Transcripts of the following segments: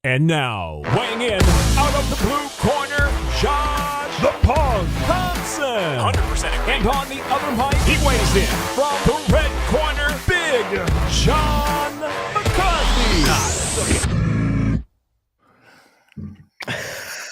And now, weighing in out of the blue corner, Josh the Pug Thompson. 100%. And on the other mic, he weighs in from the red corner, Big John McCarthy.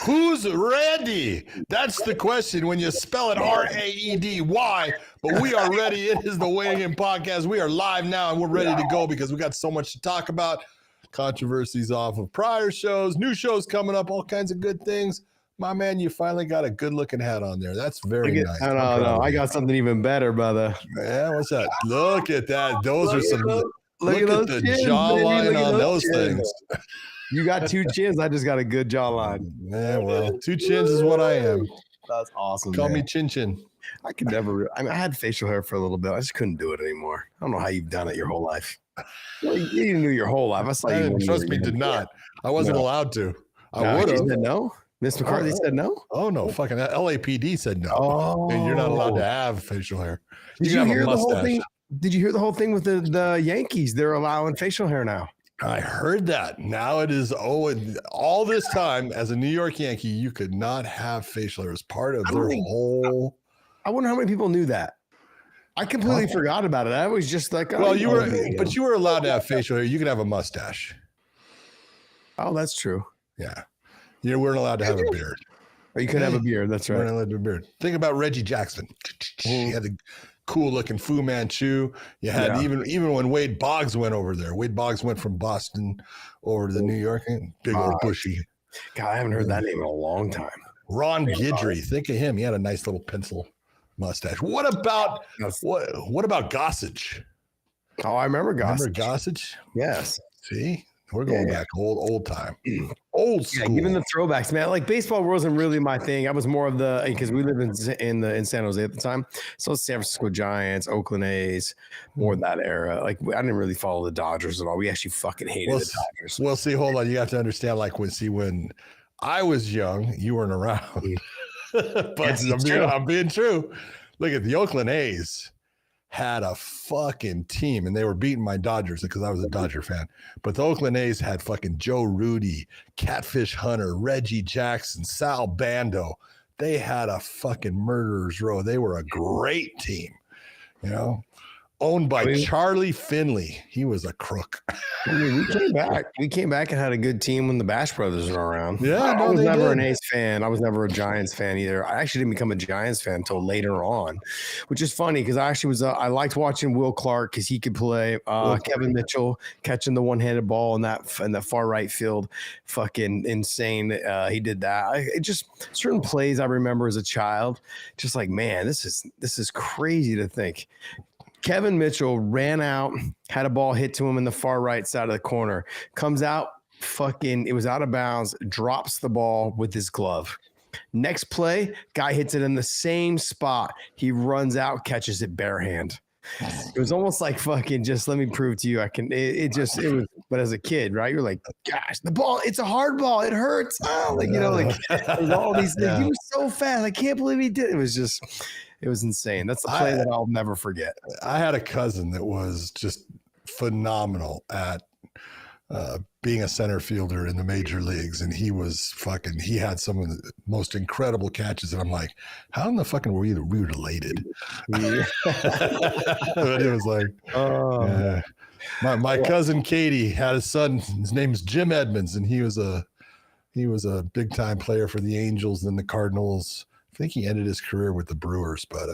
Who's ready? That's the question when you spell it R-A-E-D. Why? But we are ready. It is the Weighing In Podcast. We are live now, and we're ready to go because we got so much to talk about. Controversies off of prior shows, new shows coming up, all kinds of good things. My man, you finally got a good-looking hat on there. That's very nice. No, I got something even better, brother. Yeah, what's that? Look at that. Those are some. Look at the chins, jawline on those things. You got two chins. I just got a good jawline. Yeah, well, two chins is what I am. That's awesome. Call me Chin Chin. I could never. I had facial hair for a little bit. I just couldn't do it anymore. I don't know how you've done it your whole life. Well, you knew your whole life. I saw you. Trust me, did not. I wasn't allowed to. I would have. Said no. Miss McCarthy said no. Oh no, fucking LAPD said no. Oh, and you're not allowed to have facial hair. Did you hear the whole thing? Did you hear the whole thing with the Yankees? They're allowing facial hair now. I heard that. Now it is. All this time as a New York Yankee, you could not have facial hair as part of their whole. I wonder how many people knew that. I completely forgot about it. I was just like, well, you were allowed to have facial hair. You could have a mustache. Oh, that's true. Yeah, you weren't allowed to have a beard. Or you could have a beard. That's right. You weren't allowed to have a beard. Think about Reggie Jackson. He had the cool-looking Fu Manchu. You had even when Wade Boggs went over there. Wade Boggs went from Boston over to New York. Big old bushy. God, I haven't heard that name in a long time. Ron Guidry. Think of him. He had a nice little pencil mustache. What about Gossage? Oh, I remember Gossage. Remember Gossage? Yes. See, we're going back old time, old school. Yeah, even the throwbacks, man. Like baseball wasn't really my thing. I was more of because we lived in San Jose at the time, so San Francisco Giants, Oakland A's, more that era. Like I didn't really follow the Dodgers at all. We actually fucking hated the Dodgers. Well, see, hold on. You have to understand. Like when I was young, you weren't around. But I'm being true. Look at the Oakland A's had a fucking team, and they were beating my Dodgers because I was a Dodger fan. But the Oakland A's had fucking Joe Rudy, Catfish Hunter, Reggie Jackson, Sal Bando. They had a fucking murderer's row. They were a great team, owned by Charlie Finley. He was a crook. I mean, we came back and had a good team when the Bash Brothers were around. Yeah, I was never an A's fan. I was never a Giants fan either. I actually didn't become a Giants fan until later on, which is funny because I actually was. I liked watching Will Clark because he could play. Kevin Mitchell catching the one-handed ball in that far right field, fucking insane. He did that. It just certain plays I remember as a child, just like, man, this is crazy to think. Kevin Mitchell ran out, had a ball hit to him in the far right side of the corner, comes out, it was out of bounds, drops the ball with his glove. Next play, guy hits it in the same spot. He runs out, catches it bare hand. It was almost like fucking just let me prove to you I can. It was. But as a kid, right? You're like, gosh, the ball. It's a hard ball. It hurts. Oh, there's all these things. He was so fast. I can't believe he did. It was insane. That's the play that I'll never forget. I had a cousin that was just phenomenal at being a center fielder in the major leagues, and he had some of the most incredible catches, and I'm like, how in the fucking were we related? Yeah. But it was like, my cousin Katie had a son, his name is Jim Edmonds, and he was a big time player for the Angels and the Cardinals. I think he ended his career with the Brewers, but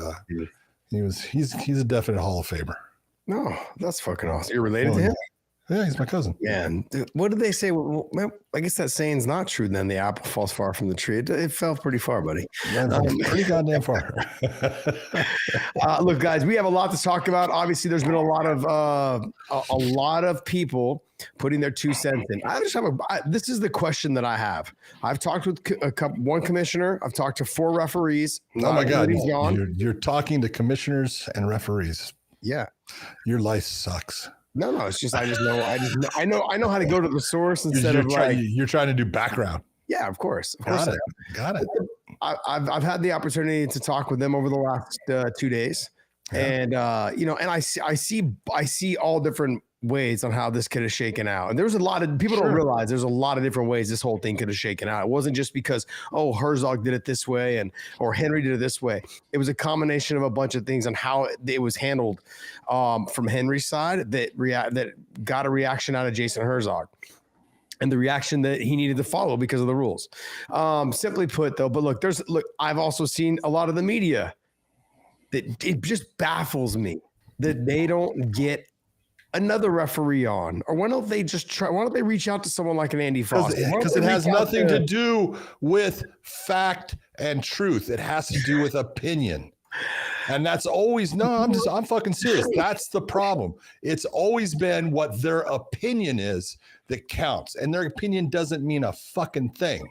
he's a definite Hall of Famer. No, that's fucking awesome. You're related to him? Yeah, he's my cousin. Yeah. Dude, what did they say? Well, I guess that saying's not true then. The apple falls far from the tree. It fell pretty far, buddy. Pretty goddamn far. Look, guys, we have a lot to talk about. Obviously, there's been a lot of people putting their 2 cents in. I just have this is the question that I have. I've talked with one commissioner. I've talked to 4 referees. Oh my God. You're talking to commissioners and referees. Yeah. Your life sucks. No, it's just I know how to go to the source instead of you're trying to do background. Yeah, of course. Got it. I've had the opportunity to talk with them over the last 2 days, and and I see all different ways on how this could have shaken out. And there's a lot of people don't realize there's a lot of different ways this whole thing could have shaken out. It wasn't just because, oh, Herzog did it this way or Henry did it this way. It was a combination of a bunch of things on how it was handled from Henry's side that got a reaction out of Jason Herzog. And the reaction that he needed to follow because of the rules. Simply put, though, but look, I've also seen a lot of the media that it just baffles me that they don't get another referee on, or why don't they reach out to someone like an Andy Foster? Because it has nothing to do with fact and truth. It has to do with opinion. And that's always, I'm fucking serious. That's the problem. It's always been what their opinion is that counts. And their opinion doesn't mean a fucking thing.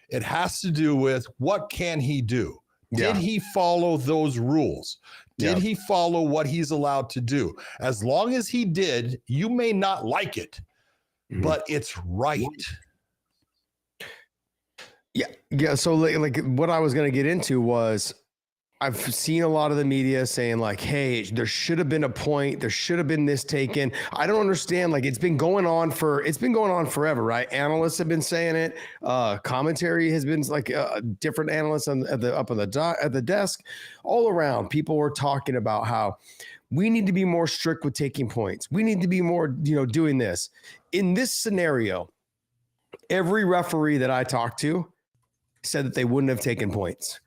It has to do with what can he do? Did he follow those rules? Did he follow what he's allowed to do? As long as he did, you may not like it, but it's right. Yeah. So like what I was going to get into was I've seen a lot of the media saying like, hey, there should have been a point. There should have been this taken. I don't understand. Like it's been going on forever, right? Analysts have been saying it. Commentary has been like different analysts at the desk all around. People were talking about how we need to be more strict with taking points. We need to be more, doing this. In this scenario, every referee that I talked to said that they wouldn't have taken points.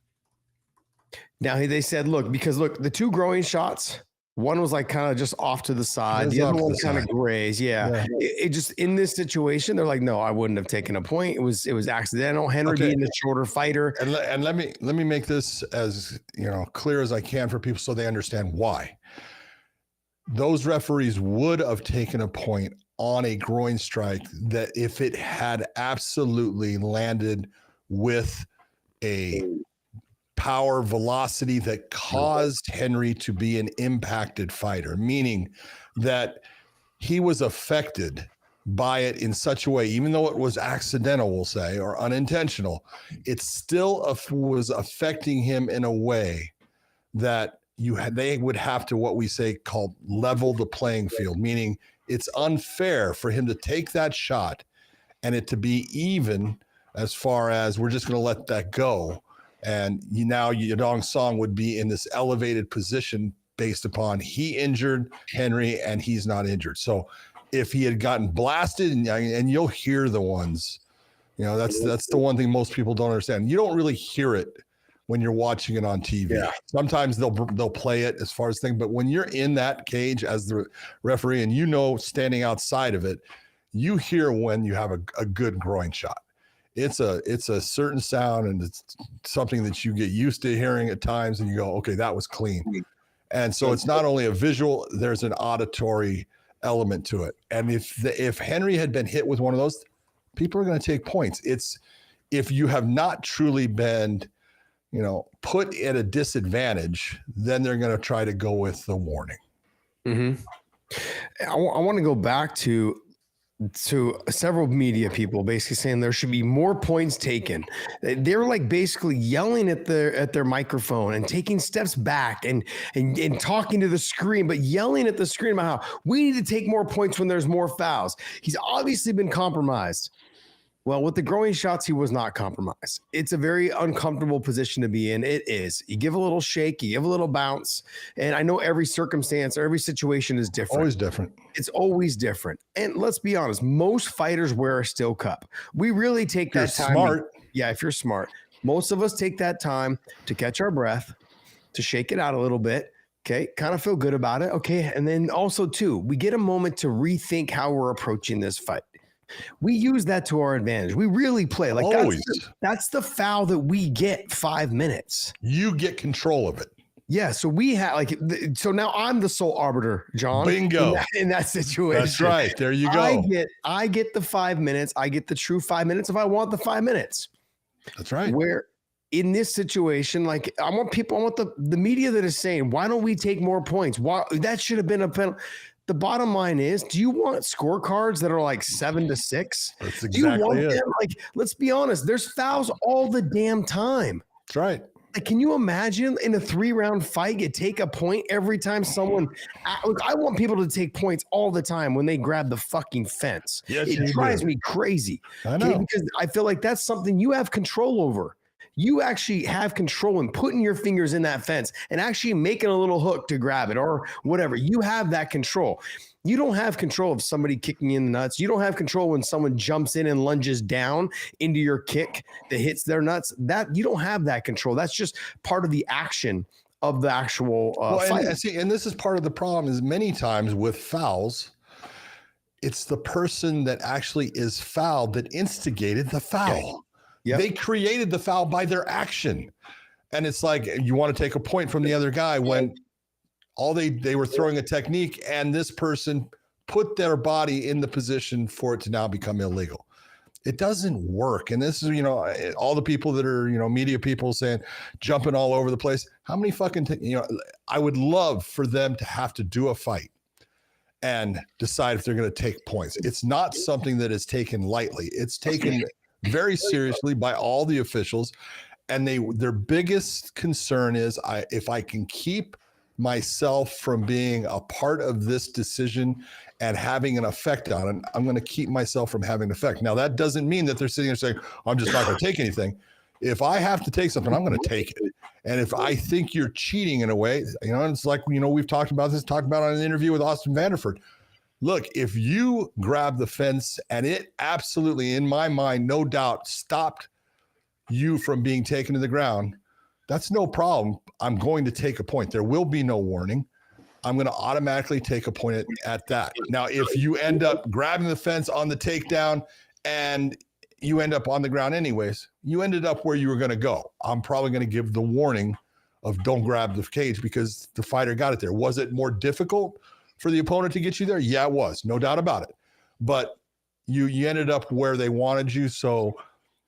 Now they said, look, the two growing shots, one was like kind of just off to the side. The other one kind of grazed. Yeah. It just, in this situation, they're like, no, I wouldn't have taken a point. It was accidental. Henry being the shorter fighter. And let me make this as clear as I can for people so they understand why. Those referees would have taken a point on a groin strike that if it had absolutely landed with a power velocity that caused Henry to be an impacted fighter, meaning that he was affected by it in such a way, even though it was accidental, we'll say, or unintentional, it still was affecting him in a way that they would have to, what we say, called level the playing field, meaning it's unfair for him to take that shot and it to be even as far as we're just going to let that go. And now Yadong Song would be in this elevated position based upon he injured Henry and he's not injured. So if he had gotten blasted, and you'll hear the ones, that's the one thing most people don't understand. You don't really hear it when you're watching it on TV. Yeah. Sometimes they'll play it as far as thing, but when you're in that cage as the referee and standing outside of it, you hear when you have a good groin shot. It's a certain sound, and it's something that you get used to hearing at times, and you go, okay, that was clean. And so it's not only a visual, there's an auditory element to it. And if Henry had been hit with one of those, people are going to take points. It's if you have not truly been, put at a disadvantage, then they're going to try to go with the warning. Mm-hmm. I want to go back to several media people basically saying there should be more points taken. They're like basically yelling at their microphone and taking steps back and talking to the screen, but yelling at the screen about how we need to take more points when there's more fouls. He's obviously been compromised. Well, with the growing shots, he was not compromised. It's a very uncomfortable position to be in. It is. You give a little shake, you give a little bounce. And I know every circumstance or every situation is different. Always different. It's always different. And let's be honest, most fighters wear a steel cup. We really take that time. Smart. If you're smart. Most of us take that time to catch our breath, to shake it out a little bit. Okay, kind of feel good about it. Okay, and then also too, we get a moment to rethink how we're approaching this fight. We use that to our advantage. We really play like always. That's the foul that we get 5 minutes. You get control of it. Yeah. So we have so now I'm the sole arbiter, John. Bingo. In that situation. That's right. There you go. I get the 5 minutes. I get the true 5 minutes if I want the 5 minutes. That's right. Where in this situation, like I want the media that is saying, why don't we take more points? Why that should have been a penalty. The bottom line is, do you want scorecards that are like 7-6? That's exactly do you want it. them? Like, let's be honest, there's fouls all the damn time. That's right. Like, can you imagine in a 3-round fight, you take a point every time someone? I want people to take points all the time when they grab the fucking fence. Yes, it drives me crazy. I know. Because I feel like that's something you have control over. You actually have control in putting your fingers in that fence and actually making a little hook to grab it or whatever. You have that control. You don't have control of somebody kicking you in the nuts. You don't have control when someone jumps in and lunges down into your kick that hits their nuts. That you don't have that control. That's just part of the action of the actual fight. And this is part of the problem is many times with fouls, it's the person that actually is fouled that instigated the foul. Yep. They created the foul by their action. And it's like, you want to take a point from the other guy when all they were throwing a technique and this person put their body in the position for it to now become illegal. It doesn't work. And this is, all the people that are, media people saying, jumping all over the place. How many fucking, I would love for them to have to do a fight and decide if they're going to take points. It's not something that is taken lightly. It's taken very seriously by all the officials. And their biggest concern is if I can keep myself from being a part of this decision and having an effect on it, I'm going to keep myself from having an effect. Now, that doesn't mean that they're sitting there saying, I'm just not going to take anything. If I have to take something, I'm going to take it. And if I think you're cheating in a way, it's like, we've talked about on an interview with Austin Vanderford. Look, if you grab the fence and it absolutely, in my mind, no doubt stopped you from being taken to the ground, that's no problem. I'm going to take a point. There will be no warning. I'm going to automatically take a point at that. Now, if you end up grabbing the fence on the takedown and you end up on the ground anyways, you ended up where you were going to go. I'm probably going to give the warning of don't grab the cage because the fighter got it there. Was it more difficult for the opponent to get you there? Yeah, it was. No doubt about it. But you ended up where they wanted you. So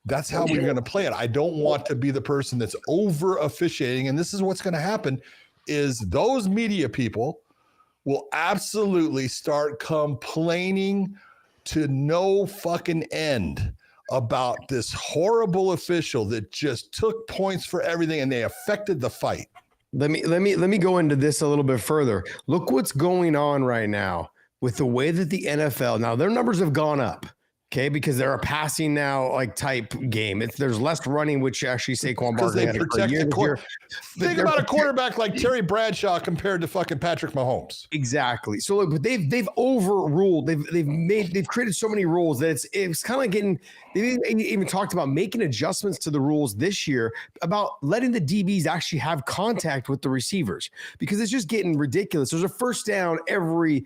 that's how we're going to play it. I don't want to be the person that's over officiating. And this is what's going to happen is those media people will absolutely start complaining to no fucking end about this horrible official that just took points for everything and they affected the fight. Let me go into this a little bit further. Look what's going on right now with the way that the NFL, now their numbers have gone up. Okay, because they're a passing now type game. There's less running, which actually Saquon Barkley had protect the quarterback. Think about a quarterback like Terry Bradshaw compared to fucking Patrick Mahomes. Exactly. So look, but they've overruled. They've created so many rules that it's kind of like getting. They even talked about making adjustments to the rules this year about letting the DBs actually have contact with the receivers because it's just getting ridiculous. There's a first down every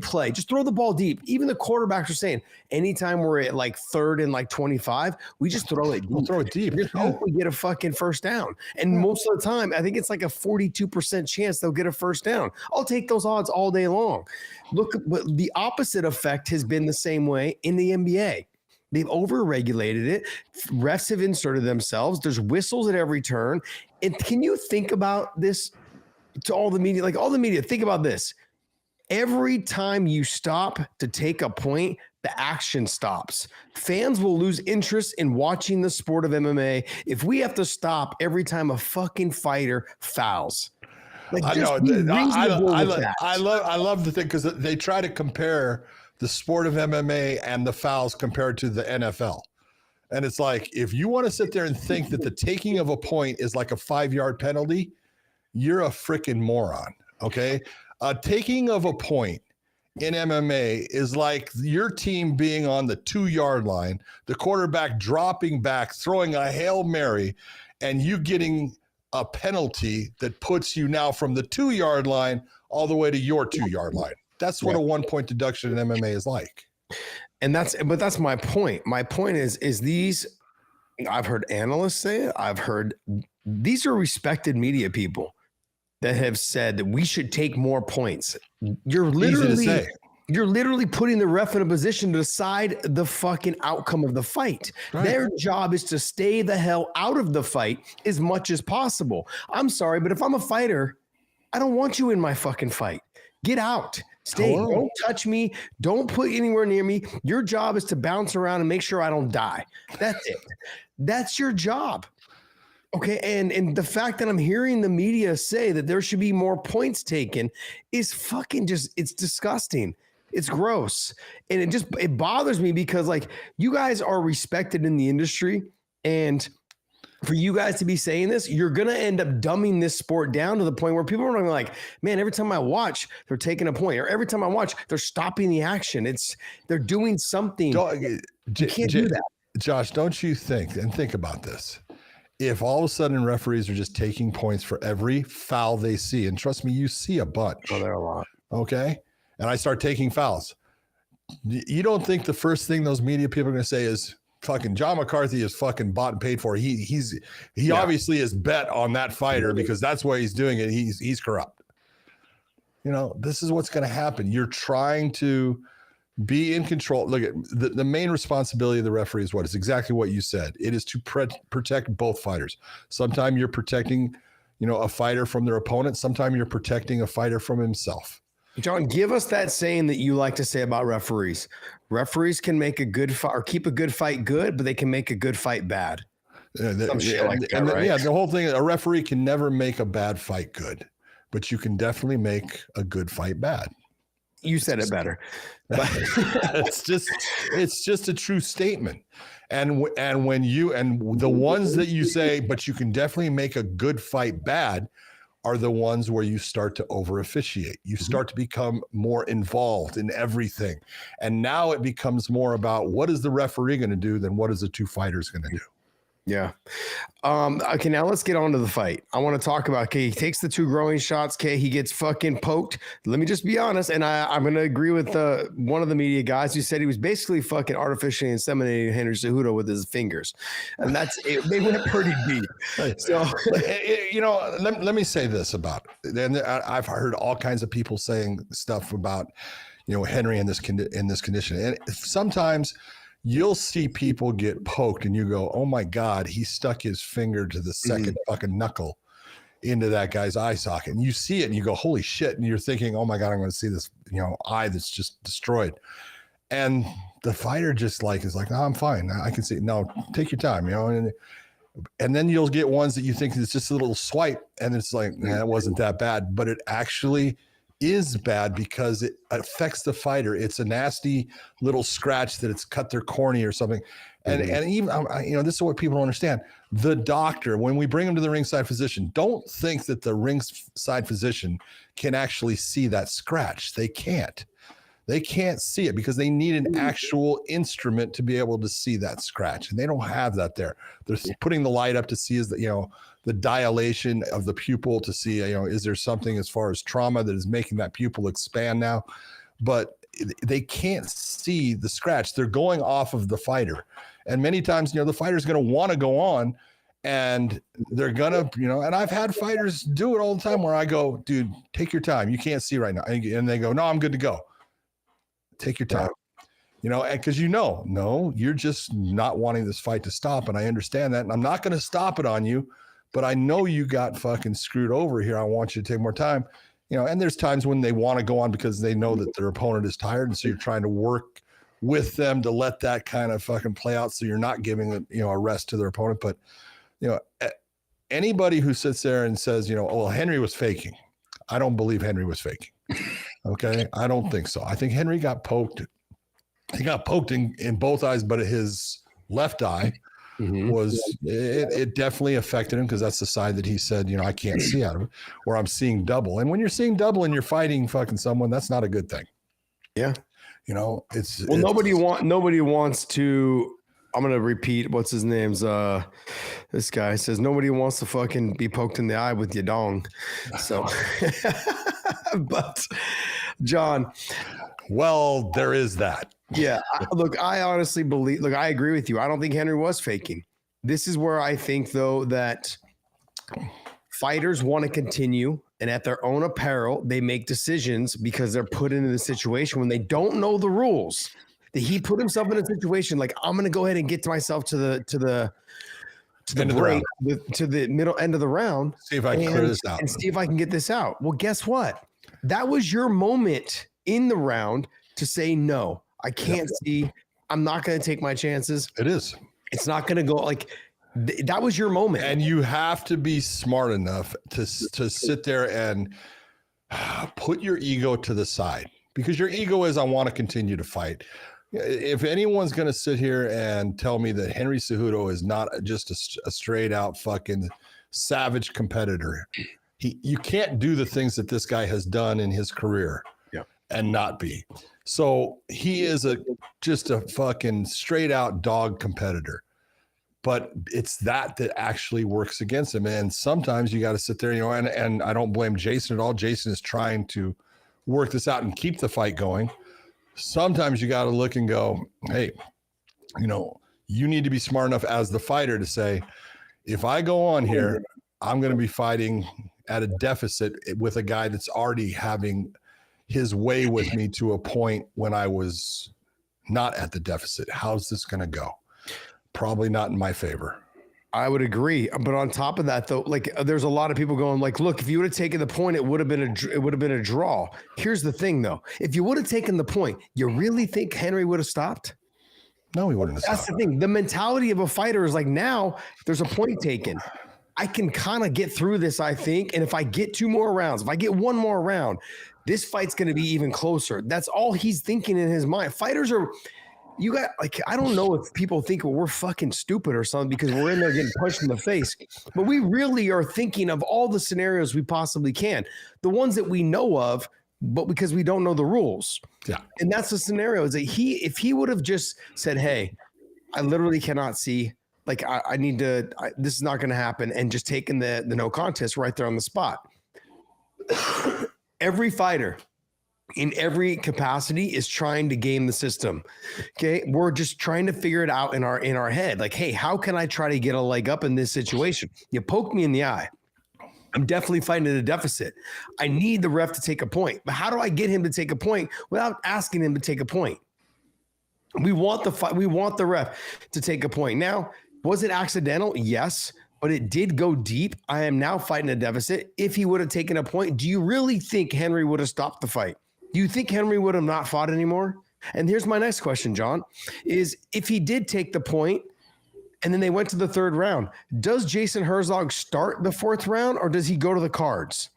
play. Just throw the ball deep. Even the quarterbacks are saying anytime we're at like 3rd and 25, we just throw it deep. We'll throw it deep. Just hope we get a fucking first down. And most of the time, I think it's like a 42% chance they'll get a first down. I'll take those odds all day long. Look, but the opposite effect has been the same way in the NBA. They've overregulated it. Refs have inserted themselves. There's whistles at every turn. And can you think about this to all the media? Like all the media, think about this. Every time you stop to take a point, the action stops. Fans will lose interest in watching the sport of MMA if we have to stop every time a fucking fighter fouls. Like, I know. I love the thing because they try to compare the sport of MMA and the fouls compared to the NFL. And it's like, if you want to sit there and think that the taking of a point is like a 5-yard penalty, you're a freaking moron. Okay. Taking of a point in MMA is like your team being on the 2-yard line, the quarterback dropping back, throwing a Hail Mary, and you getting a penalty that puts you now from the 2-yard line all the way to your 2-yard line. That's what a 1-point deduction in MMA is like. And that's my point. My point is these, I've heard analysts say it. These are respected media people that have said that we should take more points. You're literally putting the ref in a position to decide the fucking outcome of the fight. Right. Their job is to stay the hell out of the fight as much as possible. I'm sorry, but if I'm a fighter, I don't want you in my fucking fight. Get out. Stay. Hello. Don't touch me. Don't put anywhere near me. Your job is to bounce around and make sure I don't die. That's it. That's your job. Okay, and the fact that I'm hearing the media say that there should be more points taken is fucking it's disgusting. It's gross. And it bothers me because like you guys are respected in the industry, and for you guys to be saying this, you're going to end up dumbing this sport down to the point where people are going to be like, man, every time I watch, they're taking a point, or every time I watch, they're stopping the action. They're doing something. You can't do that. Josh, don't you think about this. If all of a sudden referees are just taking points for every foul they see, and trust me, you see a bunch. Oh, there are a lot. Okay. And I start taking fouls. You don't think the first thing those media people are going to say is, fucking John McCarthy is fucking bought and paid for. He obviously is bet on that fighter because that's why he's doing it. He's corrupt. You know, this is what's going to happen. You're trying to be in control. Look at the main responsibility of the referee is what? It's exactly what you said. It is to protect both fighters. Sometimes you're protecting, a fighter from their opponent. Sometimes you're protecting a fighter from himself. John, give us that saying that you like to say about referees. Referees can make a good fight or keep a good fight good, but they can make a good fight bad. The whole thing, a referee can never make a bad fight good, but you can definitely make a good fight bad. You said it better. it's just a true statement. And when the ones that you say, but you can definitely make a good fight bad, are the ones where you start to over officiate. You start to become more involved in everything. And now it becomes more about what is the referee going to do than what is the two fighters going to do. Yeah. Okay, now let's get on to the fight. I want to talk about, he takes the two growing shots. He gets fucking poked. Let me just be honest. And I'm going to agree with one of the media guys who said he was basically fucking artificially inseminating Henry Cejudo with his fingers. And they went pretty deep. So, let me say this about it. And I've heard all kinds of people saying stuff about, Henry in this condition. And sometimes you'll see people get poked and you go, oh my God, he stuck his finger to the second fucking knuckle into that guy's eye socket. And you see it and you go, holy shit. And you're thinking, oh my God, I'm going to see this, eye that's just destroyed. And the fighter just is like, no, I'm fine. I can see it. No, take your time, and then you'll get ones that you think it's just a little swipe. And it's like, it wasn't that bad, but it actually is bad because it affects the fighter. It's a nasty little scratch that it's cut their cornea or something. And even, this is what people don't understand. The doctor, when we bring him to the ringside physician, don't think that the ringside physician can actually see that scratch. They can't. They can't see it because they need an actual instrument to be able to see that scratch. And they don't have that there. They're putting the light up to see the dilation of the pupil to see, is there something as far as trauma that is making that pupil expand now? But they can't see the scratch. They're going off of the fighter. And many times, the fighter's going to want to go on and they're going to, and I've had fighters do it all the time where I go, dude, take your time. You can't see right now. And they go, no, I'm good to go. Take your time, because no, you're just not wanting this fight to stop. And I understand that. And I'm not going to stop it on you, but I know you got fucking screwed over here. I want you to take more time, and there's times when they want to go on because they know that their opponent is tired. And so you're trying to work with them to let that kind of fucking play out. So you're not giving a rest to their opponent. But, anybody who sits there and says, well, Henry was faking. I don't believe Henry was faking. Okay. I don't think so. I think Henry got poked. He got poked in both eyes, but his left eye it definitely affected him because that's the side that he said, I can't see out of it, or I'm seeing double. And when you're seeing double and you're fighting fucking someone, that's not a good thing. Yeah. Nobody wants to, I'm going to repeat what's his name's. This guy says nobody wants to fucking be poked in the eye with your dong. So, but John. Well, there is that. Yeah. Look, I honestly believe, I agree with you. I don't think Henry was faking. This is where I think, though, that fighters want to continue, and at their own apparel, they make decisions because they're put into the situation when they don't know the rules. That he put himself in a situation like, I'm going to go ahead and get to myself to the break, to the middle end of the round. See if I can clear this out. And see if I can get this out. Well, guess what? That was your moment in the round to say, no, I can't see. I'm not going to take my chances. It is. It's not going to go That was your moment. And you have to be smart enough to sit there and put your ego to the side, because your ego is, I want to continue to fight. If anyone's going to sit here and tell me that Henry Cejudo is not just a straight out fucking savage competitor, you can't do the things that this guy has done in his career and not be. So he is just a fucking straight out dog competitor. But it's that actually works against him. And sometimes you got to sit there, and I don't blame Jason at all. Jason is trying to work this out and keep the fight going. Sometimes you got to look and go, hey, you need to be smart enough as the fighter to say, if I go on here, I'm going to be fighting at a deficit with a guy that's already having his way with me to a point when I was not at the deficit. How's this going to go? Probably not in my favor. I would agree. But on top of that, though, like there's a lot of people going like, look, if you would have taken the point, it would have been a draw. Here's the thing, though. If you would have taken the point, you really think Henry would have stopped? No, he wouldn't have stopped. That's the thing. The mentality of a fighter is like, now there's a point taken. I can kind of get through this, I think. And if I get 2 more rounds, if I get 1 more round, this fight's going to be even closer. That's all he's thinking in his mind. Fighters are... I don't know if people think we're fucking stupid or something because we're in there getting punched in the face, but we really are thinking of all the scenarios we possibly can, the ones that we know of, but because we don't know the rules. Yeah. And that's the scenario is that if he would have just said, hey, I literally cannot see, like I need to, this is not going to happen. And just taking the no contest right there on the spot. Every fighter in every capacity is trying to game the system. Okay. We're just trying to figure it out in our head. Like, hey, how can I try to get a leg up in this situation? You poke me in the eye. I'm definitely fighting at a deficit. I need the ref to take a point, but how do I get him to take a point without asking him to take a point? We want the fight. We want the ref to take a point. Now, was it accidental? Yes, but it did go deep. I am now fighting a deficit. If he would have taken a point, do you really think Henry would have stopped the fight? Do you think Henry would have not fought anymore? And here's my next question, John, is if he did take the point and then they went to the 3rd round, does Jason Herzog start the 4th round or does he go to the cards?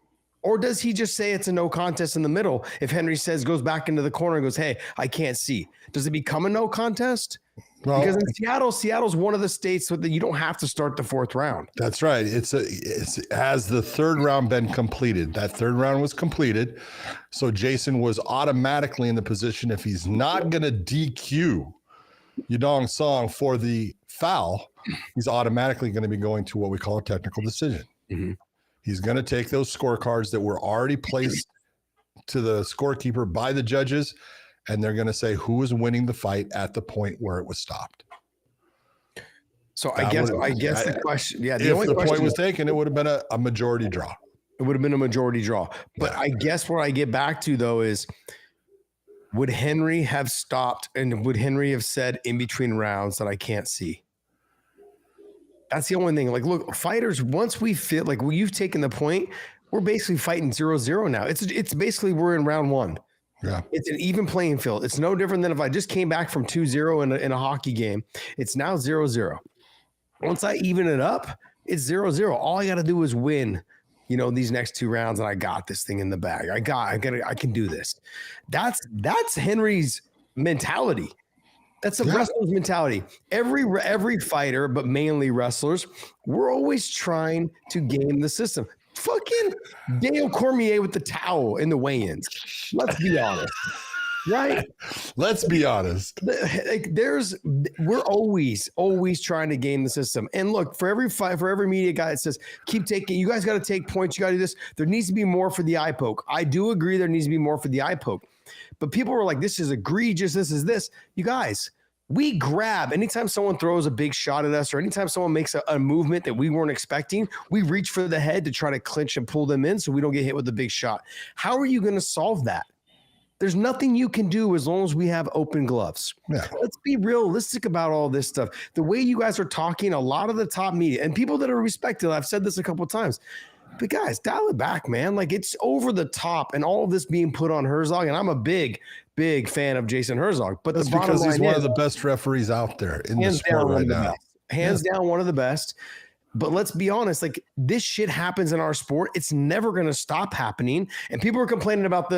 Or does he just say it's a no contest in the middle? If Henry goes back into the corner and goes, hey, I can't see. Does it become a no contest? Well, because in Seattle's one of the states that you don't have to start the 4th round. That's right. It's has the 3rd round been completed? That 3rd round was completed. So Jason was automatically in the position, if he's not going to DQ Yudong Song for the foul, he's automatically going to be going to what we call a technical decision. Mm-hmm. He's going to take those scorecards that were already placed to the scorekeeper by the judges, and they're going to say who is winning the fight at the point where it was stopped. So I guess the question, if the point was taken, it would have been a majority draw. It would have been a majority draw. But I guess what I get back to, though, is would Henry have stopped and would Henry have said in between rounds that I can't see? That's the only thing. Like, look, fighters, once we feel like you've taken the point, we're basically fighting 0-0 now. It's basically we're in round 1. Yeah. It's an even playing field. It's no different than if I just came back from 2-0 in a hockey game. It's now 0-0. Once I even it up, it's 0-0. All I got to do is win, these next 2 rounds, and I got this thing in the bag. I can do this. That's Henry's mentality. That's a wrestler's mentality. Every fighter, but mainly wrestlers, we're always trying to game the system. Fucking Daniel Cormier with the towel in the weigh-ins. Let's be honest, right? Let's be honest. We're always trying to game the system. And look, for every fight, for every media guy that says, keep taking, you guys got to take points, you got to do this. There needs to be more for the eye poke. I do agree there needs to be more for the eye poke. But people were like, this is egregious. This is this. You guys, we grab anytime someone throws a big shot at us or anytime someone makes a movement that we weren't expecting, we reach for the head to try to clinch and pull them in so we don't get hit with a big shot. How are you going to solve that? There's nothing you can do as long as we have open gloves. Yeah. Let's be realistic about all this stuff. The way you guys are talking, a lot of the top media and people that are respected, I've said this a couple of times, but guys, dial it back, man. Like it's over the top and all of this being put on Herzog. And I'm a big fan of Jason Herzog, but that's because he's one of the best referees out there in the sport right now. hands down, one of the best. But let's be honest, like this shit happens in our sport. It's never going to stop happening. And people are complaining about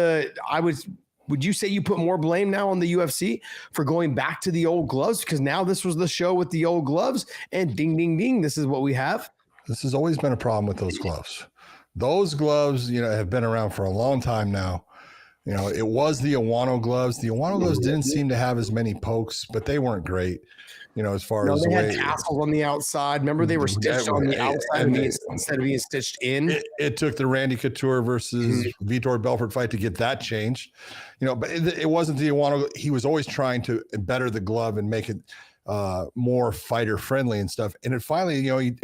would you say you put more blame now on the UFC for going back to the old gloves? Because now this was the show with the old gloves and ding, ding, ding. This is what we have. This has always been a problem with those gloves. Those gloves, have been around for a long time now. It was the Iwano gloves. The Iwano gloves didn't seem to have as many pokes, but they weren't great. As far as they had tassels on the outside. Remember, they were stitched on the outside instead of being stitched in. It took the Randy Couture versus Vitor Belfort fight to get that changed. But it wasn't the Iwano. He was always trying to better the glove and make it more fighter friendly and stuff. And it finally,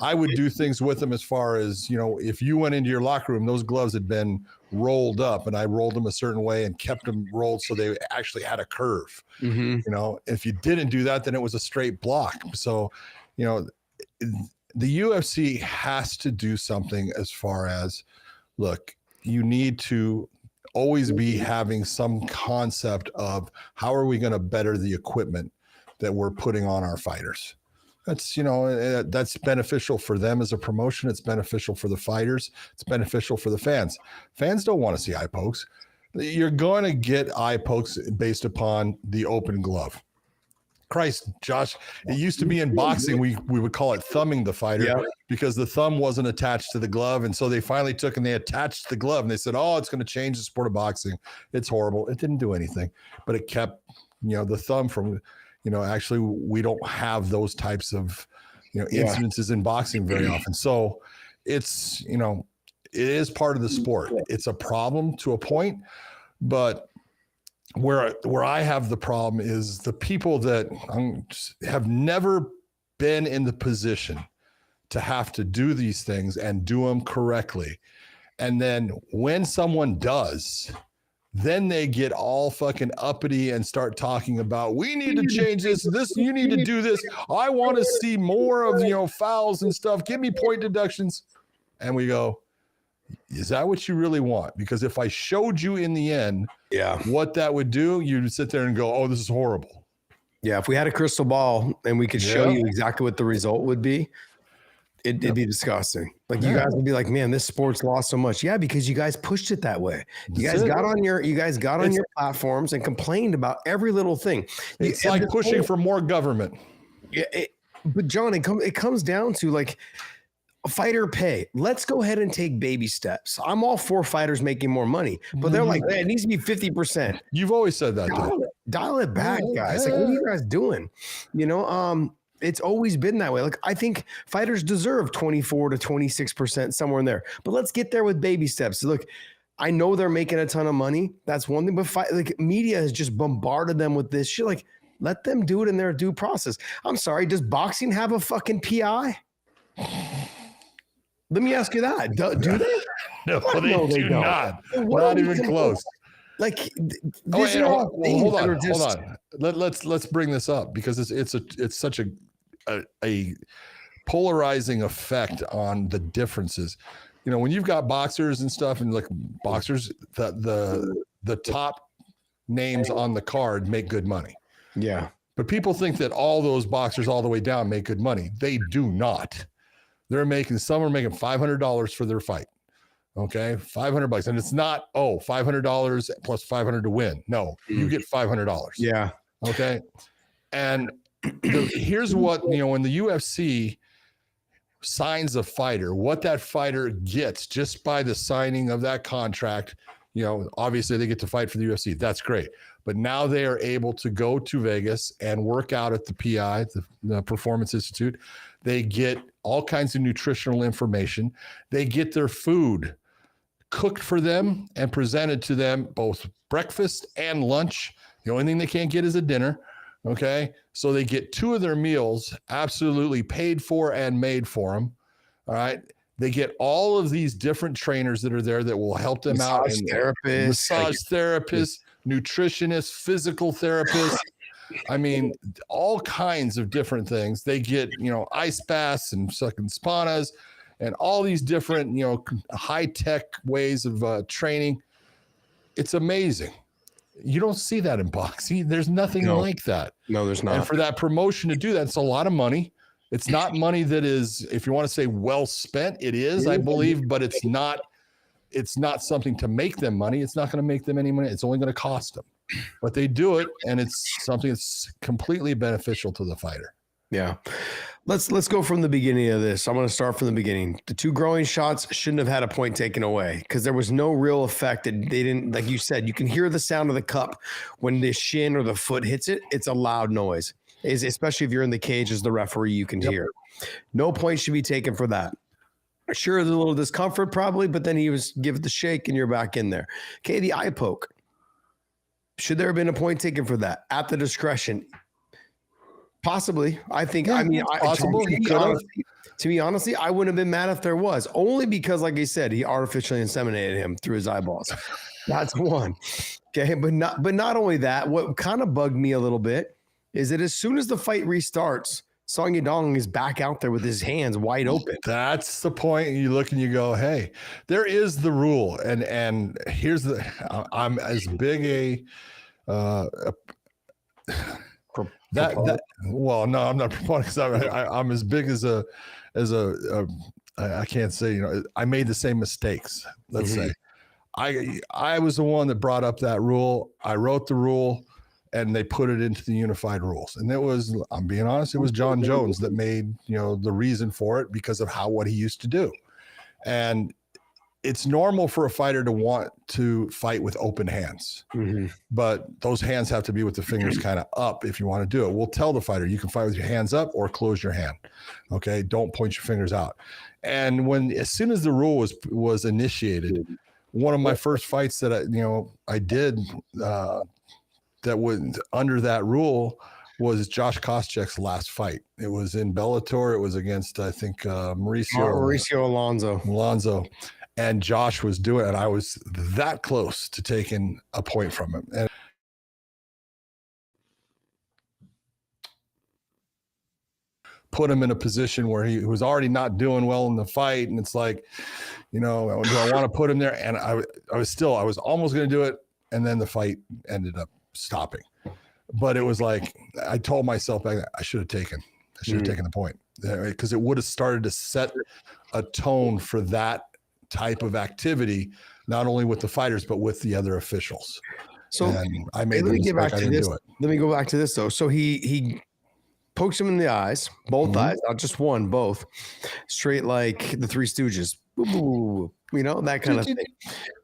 I would do things with them as far as, if you went into your locker room, those gloves had been rolled up and I rolled them a certain way and kept them rolled so they actually had a curve. If you didn't do that, then it was a straight block. So, the UFC has to do something as far as, look, you need to always be having some concept of how are we going to better the equipment that we're putting on our fighters. That's, that's beneficial for them as a promotion. It's beneficial for the fighters. It's beneficial for the fans. Fans don't want to see eye pokes. You're going to get eye pokes based upon the open glove. Christ, Josh, it used to be in boxing, we would call it thumbing the fighter because the thumb wasn't attached to the glove. And so they finally took and they attached the glove and they said, oh, it's going to change the sport of boxing. It's horrible. It didn't do anything, but it kept, the thumb from, actually we don't have those types of, incidences in boxing very often. So it's, it is part of the sport. It's a problem to a point, but where I have the problem is the people that have never been in the position to have to do these things and do them correctly. And then when someone does, then they get all fucking uppity and start talking about, we need to change this, you need to do this. I want to see more of, fouls and stuff. Give me point deductions. And we go, is that what you really want? Because if I showed you in the end what that would do, you'd sit there and go, oh, this is horrible. Yeah, if we had a crystal ball and we could show you exactly what the result would be, it'd be disgusting. Like you guys would be like, man, this sport's lost so much. Yeah, because you guys pushed it that way. You guys got on your platforms and complained about every little thing. It's like pushing for more government. Yeah, but John, it comes down to like fighter pay. Let's go ahead and take baby steps. I'm all for fighters making more money, but they're like, hey, it needs to be 50%. You've always said that. Dial it back, guys. Like, what are you guys doing? It's always been that way. Like, I think fighters deserve 24 to 26%, somewhere in there. But let's get there with baby steps. So look, I know they're making a ton of money. That's one thing. But media has just bombarded them with this shit. Like, let them do it in their due process. I'm sorry. Does boxing have a fucking PI? Let me ask you that. Do they? No, they do not. Not even close. Like, hold on. Let's bring this up because it's such a polarizing effect on the differences. When you've got boxers and stuff, and like boxers, the top names on the card make good money. Yeah, but people think that all those boxers all the way down make good money. They do not. Some are making $500 for their fight. Okay, $500, and it's not $500 plus $500 to win. No, you get $500. Yeah. Okay, and here's what when the UFC signs a fighter, what that fighter gets just by the signing of that contract. Obviously they get to fight for the UFC. That's great, but now they are able to go to Vegas and work out at the PI, the Performance Institute. They get all kinds of nutritional information. They get their food cooked for them and presented to them, both breakfast and lunch. The only thing they can't get is a dinner. Okay. So they get 2 of their meals absolutely paid for and made for them. All right. They get all of these different trainers that are there that will help them out. Massage therapists, nutritionists, physical therapists. I mean, all kinds of different things. They get, ice baths and sucking saunas and all these different, high-tech ways of training. It's amazing. You don't see that in boxing. There's nothing like that. No, there's not. And for that promotion to do that, it's a lot of money. It's not money that is, if you want to say well spent, it is, I believe, but it's not something to make them money. It's not going to make them any money. It's only going to cost them. But they do it, and it's something that's completely beneficial to the fighter. Yeah. Let's go from the beginning of this. I'm going to start from the beginning. The 2 growing shots shouldn't have had a point taken away because there was no real effect. They didn't, like you said, you can hear the sound of the cup when the shin or the foot hits it. It's a loud noise, especially if you're in the cage as the referee, you can hear. No point should be taken for that. Sure, there's a little discomfort probably, but then he was give it the shake and you're back in there. Okay, the eye poke. Should there have been a point taken for that at the discretion? Possibly. I think, possible. To be honestly, I wouldn't have been mad if there was, only because, like I said, he artificially inseminated him through his eyeballs. That's one. Okay. But not only that, what kind of bugged me a little bit is that as soon as the fight restarts, Song Yadong is back out there with his hands wide open. That's the point. You look and you go, hey, there is the rule. And here's I'm as big well, no, I'm not promoting because I'm as big as I can't say, I made the same mistakes. Let's say I was the one that brought up that rule. I wrote the rule and they put it into the unified rules. And I'm being honest, it was John Jones that made, the reason for it because of what he used to do. And it's normal for a fighter to want to fight with open hands, but those hands have to be with the fingers kind of up if you want to do it. We'll tell the fighter, you can fight with your hands up or close your hand. Okay. Don't point your fingers out. And as soon as the rule was initiated, one of my first fights that I did that was under that rule was Josh Koscheck's last fight. It was in Bellator. It was against, I think, Mauricio Alonso. And Josh was doing it, and I was that close to taking a point from him. And put him in a position where he was already not doing well in the fight. And it's like, do I want to put him there? And I was almost going to do it. And then the fight ended up stopping. But it was like, I told myself back, I should have taken the point because it would have started to set a tone for that type of activity, not only with the fighters, but with the other officials. So I made the mistake. I didn't do it. Let me go back to this though. So he pokes him in the eyes, both eyes, not just one, both straight like the Three Stooges, that kind of thing.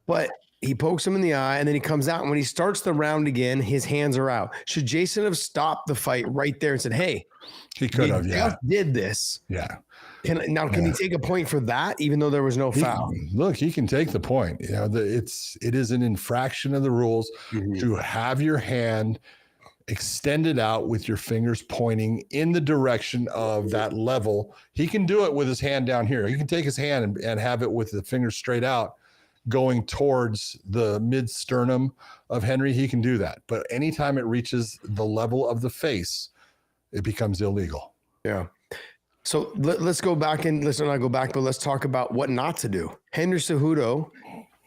But he pokes him in the eye and then he comes out. And when he starts the round again, his hands are out. Should Jason have stopped the fight right there and said, hey, he could have, did this. Yeah. Can he take a point for that, even though there was no foul? He can take the point. It is an infraction of the rules to have your hand extended out with your fingers pointing in the direction of that level. He can do it with his hand down here. He can take his hand and have it with the fingers straight out, going towards the mid sternum of Henry. He can do that. But anytime it reaches the level of the face, it becomes illegal. Yeah. So let's go back and let's not go back, but let's talk about what not to do. Henry Cejudo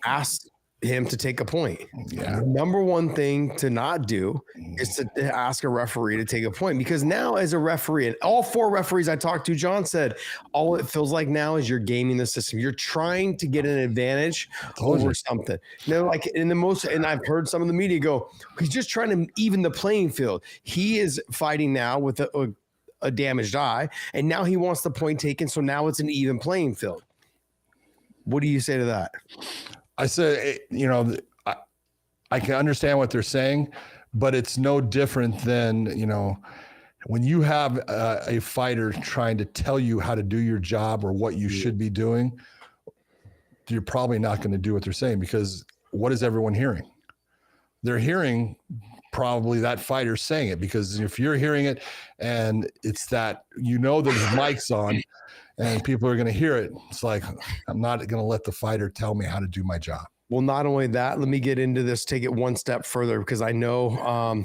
asked him to take a point. Yeah. The number one thing to not do is to ask a referee to take a point, because now as a referee, and all 4 referees I talked to, John said, all it feels like now is you're gaming the system. You're trying to get an advantage over something. Like and I've heard some of the media go, he's just trying to even the playing field. He is fighting now with a damaged eye, and now he wants the point taken. So now it's an even playing field. What do you say to that? I say, I can understand what they're saying, but it's no different than, when you have a fighter trying to tell you how to do your job or what you should be doing, you're probably not going to do what they're saying, because what is everyone hearing? They're hearing probably that fighter saying it, because if you're hearing it and it's that, that his mic's on and people are going to hear it, it's like, I'm not going to let the fighter tell me how to do my job. Well, not only that, let me get into this, take it one step further, because I know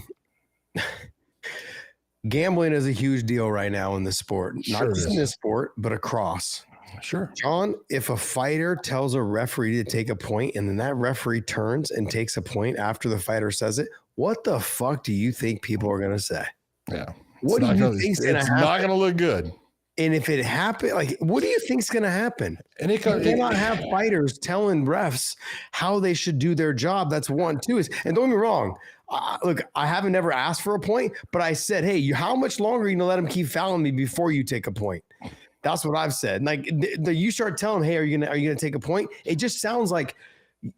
gambling is a huge deal right now in this sport, not just in this sport, but across. Sure. John, if a fighter tells a referee to take a point and then that referee turns and takes a point after the fighter says it, what the fuck do you think people are going to say? Yeah. What do you think is going to happen? It's not going to look good. And if it happened, like, what do you think's going to happen? And You cannot have fighters telling refs how they should do their job. That's 1, 2 is, and don't get me wrong. Look, I haven't never asked for a point, but I said, hey, how much longer are you going to let him keep fouling me before you take a point? That's what I've said. Like you start telling him, hey, are you gonna take a point? It just sounds like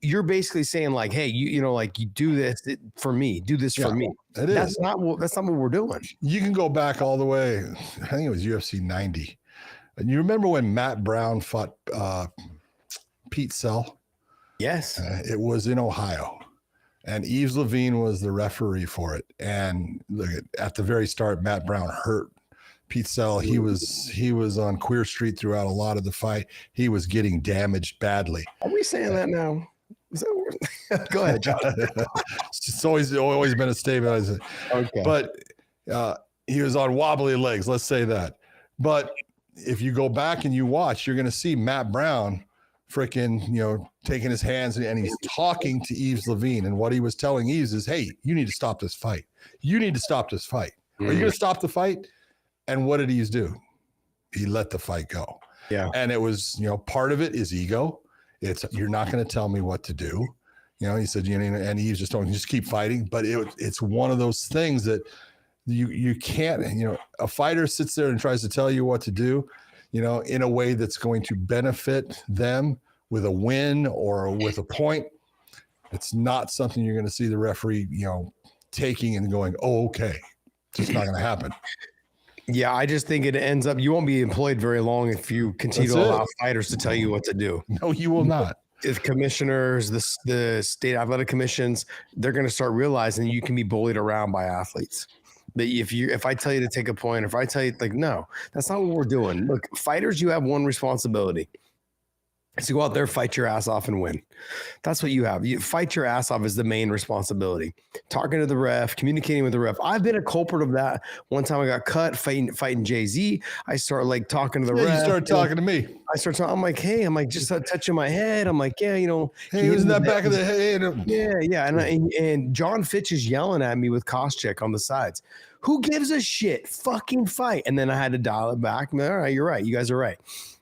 you're basically saying like, hey, you know, like you do this for me, do this for me. That's not what we're doing. You can go back all the way. I think it was UFC 90. And you remember when Matt Brown fought Pete Sell? Yes. It was in Ohio. And Yves Levine was the referee for it. And look at the very start, Matt Brown hurt Pete Sell. He was on Queer Street throughout a lot of the fight. He was getting damaged badly. Are we saying that now? Is that go ahead, John. It's always been a statement. Okay. But he was on wobbly legs, let's say that. But if you go back and you watch, you're going to see Matt Brown freaking, taking his hands and he's talking to Yves Levine. And what he was telling Yves is, hey, you need to stop this fight. You need to stop this fight. Are you going to stop the fight? And what did Yves do? He let the fight go. Yeah. And it was, part of it is ego. It's, you're not going to tell me what to do. He said, and Yves just keep fighting. But it's one of those things that you can't, a fighter sits there and tries to tell you what to do, in a way that's going to benefit them with a win or with a point. It's not something you're going to see the referee, taking and going, oh, okay. It's just not going to happen. Yeah, I just think it ends up, you won't be employed very long if you continue to allow fighters to tell you what to do. No, you will not. If commissioners, the state athletic commissions, they're going to start realizing you can be bullied around by athletes. That if I tell you to take a point, if I tell you no, that's not what we're doing. Look, fighters, you have one responsibility. It's to go out there, fight your ass off and win. That's what you have. You fight your ass off is the main responsibility. Talking to the ref, communicating with the ref. I've been a culprit of that. One time I got cut fighting Jay-Z. I started talking to the ref. You started talking to me. I started talking. I'm like, hey, just touching my head. I'm like, yeah, Hey, isn't that back of the head? Yeah. And John Fitch is yelling at me with Koscheck on the sides. Who gives a shit? Fucking fight. And then I had to dial it back. All right, you're right. You guys are right.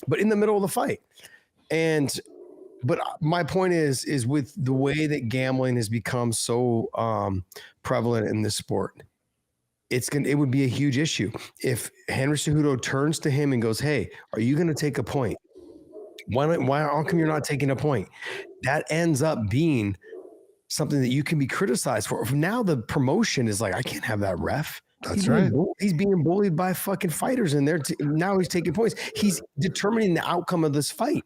But in the middle of the fight. But my point is with the way that gambling has become so prevalent in this sport, it would be a huge issue if Henry Cejudo turns to him and goes, "Hey, are you going to take a point? How come you're not taking a point?" That ends up being something that you can be criticized for. Now the promotion is like, I can't have that ref. That's right. He's being bullied by fucking fighters in there. Now he's taking points. He's determining the outcome of this fight.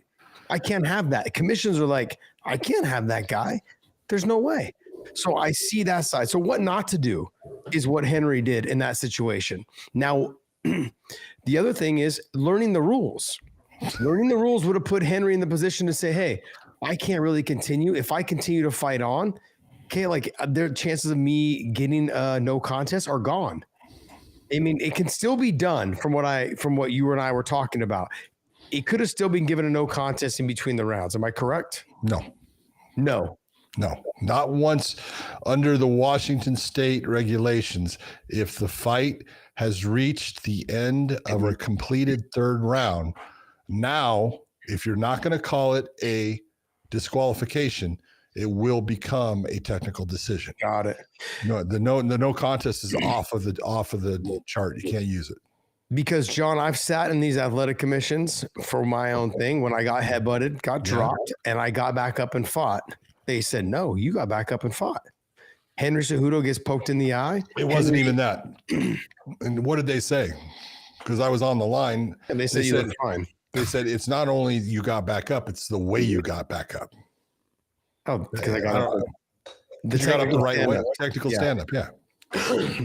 I can't have that. Commissions are like, I can't have that guy. There's no way. So I see that side. So what not to do is what Henry did in that situation. Now, the other thing is learning the rules. Learning the rules would have put Henry in the position to say, hey, I can't really continue. If I continue to fight on, okay, their chances of me getting no contest are gone. I mean, it can still be done from what you and I were talking about. It could have still been given a no contest in between the rounds. Am I correct? No, not once under the Washington state regulations. If the fight has reached the end of a completed third round, now, if you're not going to call it a disqualification, it will become a technical decision. Got it. The no contest is off of the chart. You can't use it. Because, John, I've sat in these athletic commissions for my own thing. When I got headbutted, got dropped, and I got back up and fought, they said, no, you got back up and fought. Henry Cejudo gets poked in the eye. It wasn't even that. And what did they say? Because I was on the line. And they said you looked fine. They said it's not only you got back up, it's the way you got back up. Oh, because I got up. You got up the right way. Technical stand-up, yeah.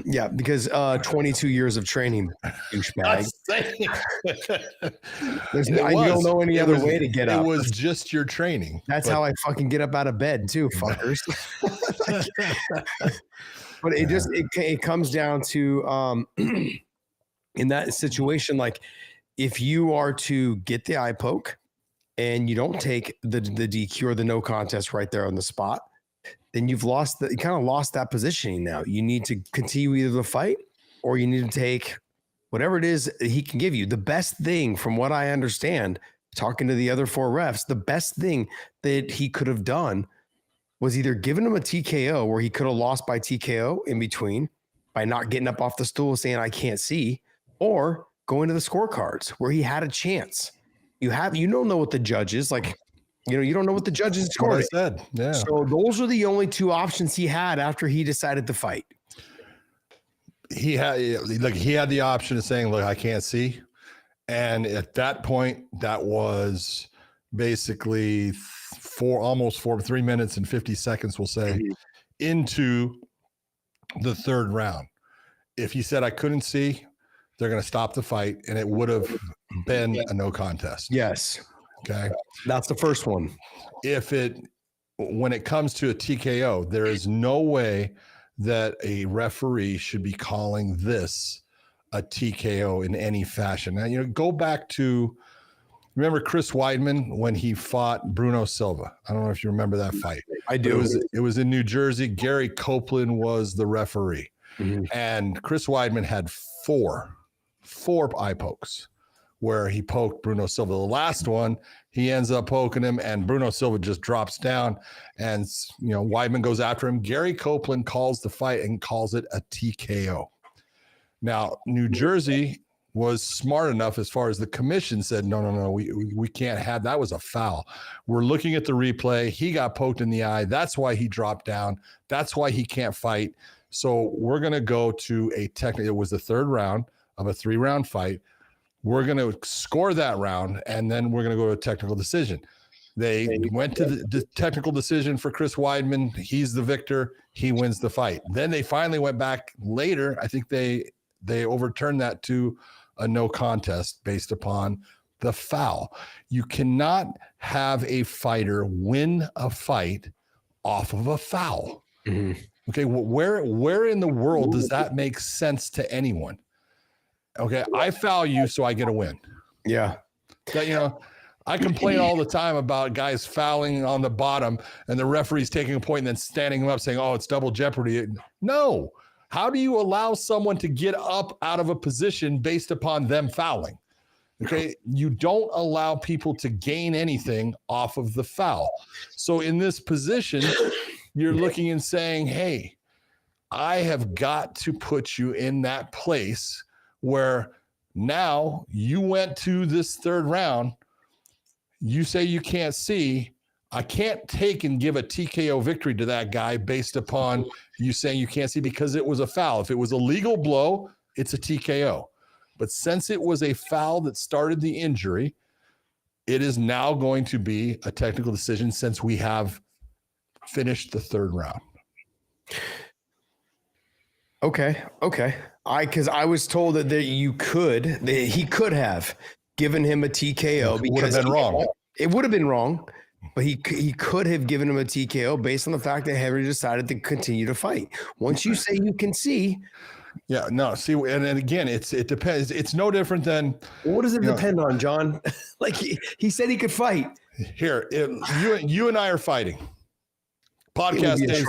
Yeah, because 22 years of training, douchebag. You don't know any other way to get up. It was just your training. That's how I fucking get up out of bed too, fuckers. But it comes down to in that situation, like if you are to get the eye poke and you don't take the DQ or the no contest right there on the spot, then you kind of lost that positioning now. You need to continue either the fight or you need to take whatever it is he can give you. The best thing, from what I understand, talking to the other 4 refs, the best thing that he could have done was either giving him a TKO where he could have lost by TKO in between by not getting up off the stool saying, I can't see, or going to the scorecards where he had a chance. You don't know what the judge is like. You don't know what the judges scored. What I said, yeah. So those are the only 2 options he had after he decided to fight. He had the option of saying, look, I can't see. And at that point, that was basically 3 minutes and 50 seconds, we'll say, into the 3rd round. If he said I couldn't see, they're going to stop the fight, and it would have been a no contest. Yes. Okay. That's the first one. When it comes to a TKO, there is no way that a referee should be calling this a TKO in any fashion. Now, go back to, remember Chris Weidman when he fought Bruno Silva? I don't know if you remember that fight. I do. It was in New Jersey. Gary Copeland was the referee. Mm-hmm. And Chris Weidman had four eye pokes where he poked Bruno Silva. The last one, he ends up poking him, and Bruno Silva just drops down, and Weidman goes after him. Gary Copeland calls the fight and calls it a TKO. Now, New Jersey was smart enough as far as the commission said, no, we can't have, that was a foul. We're looking at the replay. He got poked in the eye. That's why he dropped down. That's why he can't fight. So we're going to go to it was the 3rd round of a 3-round fight. We're going to score that round, and then we're going to go to a technical decision. They went to the technical decision for Chris Weidman. He's the victor. He wins the fight. Then they finally went back later. I think they overturned that to a no contest based upon the foul. You cannot have a fighter win a fight off of a foul. Mm-hmm. Okay, where in the world does that make sense to anyone? Okay, I foul you, so I get a win. Yeah. I complain all the time about guys fouling on the bottom and the referee's taking a point and then standing him up saying, oh, it's double jeopardy. No. How do you allow someone to get up out of a position based upon them fouling? Okay, you don't allow people to gain anything off of the foul. So in this position, you're looking and saying, hey, I have got to put you in that place where now you went to this 3rd round, you say you can't see, I can't take and give a TKO victory to that guy based upon you saying you can't see because it was a foul. If it was a legal blow, it's a TKO. But since it was a foul that started the injury, it is now going to be a technical decision since we have finished the 3rd round. Okay. Because I was told that he could have given him a TKO. It would have been wrong. It would have been wrong, but he could have given him a TKO based on the fact that Henry decided to continue to fight. Once you say you can see. Yeah, no, see, and again, it depends. It's no different than. What does it depend on, John? Like he said he could fight. Here, you and I are fighting. Podcast days.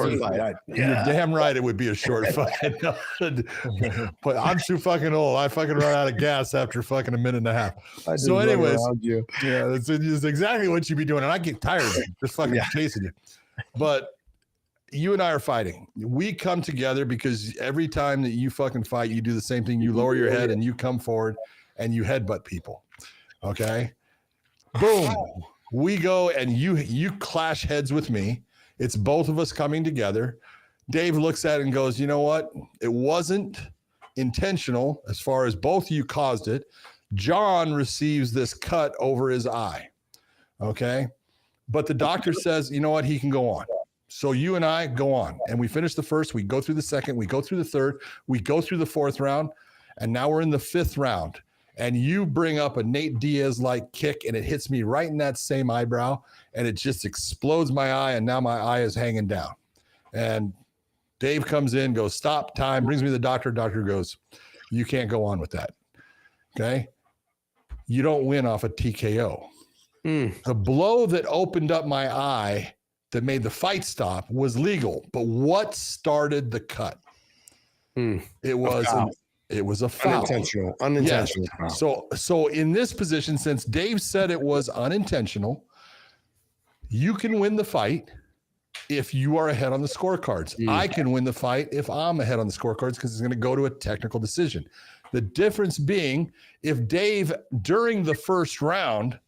You're damn right it would be a short fight. But I'm too fucking old. I fucking run out of gas after fucking a minute and a half. So anyways, it's exactly what you'd be doing. And I get tired of just fucking chasing you. But you and I are fighting. We come together because every time that you fucking fight, you do the same thing. You lower your head and you come forward and you headbutt people. Okay? Boom. We go and you clash heads with me. It's both of us coming together. Dave looks at it and goes, you know what? It wasn't intentional as far as both of you caused it. John receives this cut over his eye. Okay? But the doctor says, you know what? He can go on. So you and I go on. And we finish the 1st. We go through the 2nd. We go through the 3rd. We go through the 4th round. And now we're in the 5th round. And you bring up a Nate Diaz-like kick, and it hits me right in that same eyebrow, and it just explodes my eye, and now my eye is hanging down. And Dave comes in, goes, stop, time, brings me to the doctor. Doctor goes, you can't go on with that. Okay? You don't win off a TKO. The blow that opened up my eye that made the fight stop was legal, but what started the cut? It was It was a foul. Unintentional. Yes. So in this position, since Dave said it was unintentional, you can win the fight if you are ahead on the scorecards. I can win the fight if I'm ahead on the scorecards because it's going to go to a technical decision. The difference being, if Dave, during the first round,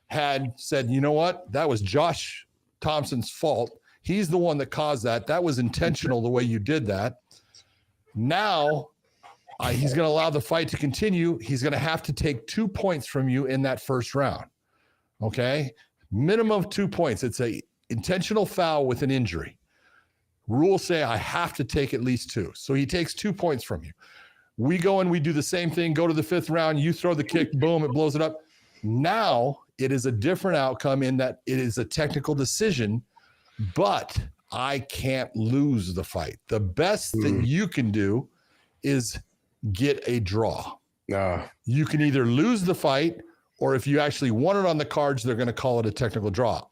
had said, you know what, that was Josh Thompson's fault. He's the one that caused that. That was intentional the way you did that. Now, he's going to allow the fight to continue. He's going to have to take 2 points from you in that first round. Okay? Minimum of 2 points. It's a intentional foul with an injury. Rules say I have to take at least 2. So he takes 2 points from you. We go and we do the same thing, go to the 5th round, you throw the kick, boom, it blows it up. Now it is a different outcome in that it is a technical decision, but I can't lose the fight. The best that you can do is get a draw. You can either lose the fight, or if you actually won it on the cards, they're going to call it a technical draw.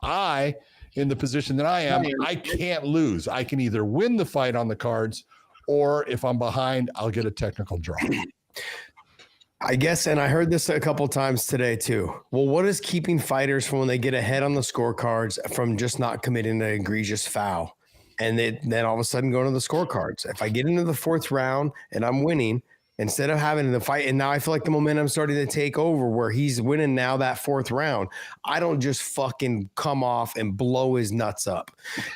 In the position that I am, I can't lose. I can either win the fight on the cards, or if I'm behind, I'll get a technical draw. I guess, and I heard this a couple times today too. Well, what is keeping fighters from when they get ahead on the scorecards from just not committing an egregious foul? And then all of a sudden going to the scorecards. If I get into the 4th round and I'm winning, instead of having the fight, and now I feel like the momentum starting to take over where he's winning now that 4th round, I don't just fucking come off and blow his nuts up.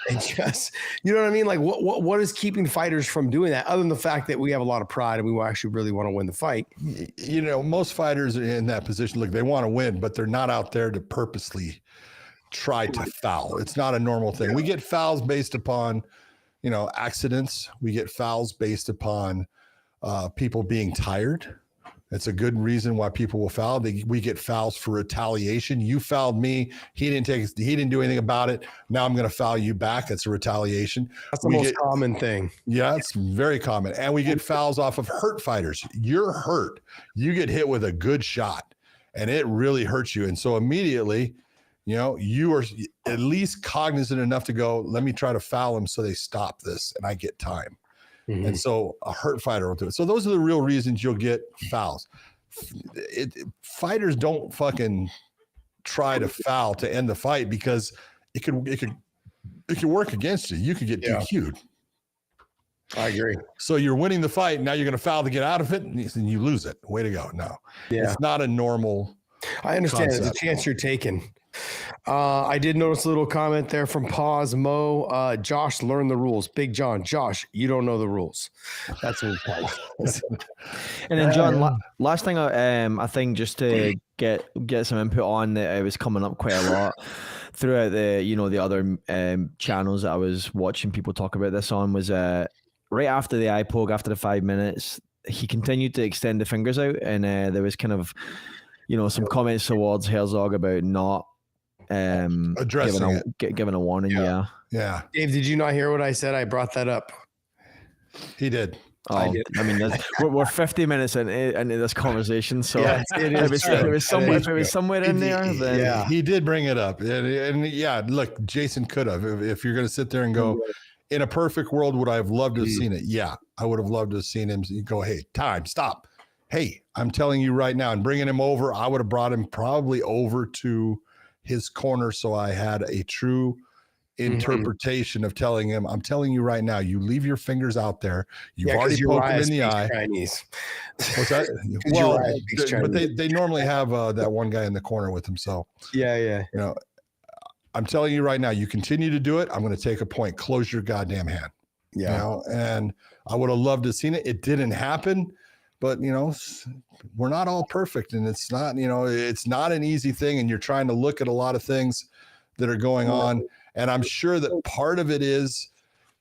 And just, you know what I mean? Like what is keeping fighters from doing that other than the fact that we have a lot of pride and we actually really want to win the fight? You know, most fighters are in that position. Look, they want to win, but they're not out there to purposely try to foul. It's not a normal thing. We get fouls based upon, accidents. We get fouls based upon people being tired. It's a good reason why people will foul. We get fouls for retaliation. You fouled me. He didn't do anything about it. Now I'm going to foul you back. That's a retaliation. That's the most common thing. Yeah, it's very common. And we get fouls off of hurt fighters. You're hurt. You get hit with a good shot and it really hurts you. And so immediately, you are at least cognizant enough to go, let me try to foul him so they stop this and I get time. And so a hurt fighter will do it. So those are the real reasons you'll get fouls. Fighters don't fucking try to foul to end the fight because it could work against you. You could get DQ'd. I agree. So you're winning the fight. Now you're going to foul to get out of it and you lose it. Way to go. No, it's not a normal. I understand. concept. It's a chance you're taking. I did notice a little comment there from Pause Mo. Josh, learn the rules. Big John, Josh, you don't know the rules. That's what it's And then John, last thing I think just to get some input on that, it was coming up quite a lot throughout the other channels that I was watching people talk about this on was right after the eye poke, after the 5 minutes, he continued to extend the fingers out, and there was kind of some comments towards Herzog about not addressing giving a warning. Yeah. Dave, did you not hear what I said? I brought that up. He did. Oh, I mean, we're 50 minutes into this conversation, so it was somewhere in there. Then he did bring it up, and look, Jason could have. If you're going to sit there and go, in a perfect world, would I have loved to have seen it? Yeah, I would have loved to have seen him go, hey, time, stop. Hey, I'm telling you right now, and bringing him over, I would have brought him probably over to his corner so I had a true interpretation of telling him, I'm telling you right now, you leave your fingers out there. You've already poked him in the eye. Chinese. What's that? Well, but they normally have that one guy in the corner with him. So I'm telling you right now, you continue to do it, I'm going to take a point. Close your goddamn hand. And I would have loved to have seen it. It didn't happen. But, we're not all perfect, and it's not, it's not an easy thing. And you're trying to look at a lot of things that are going on. And I'm sure that part of it is,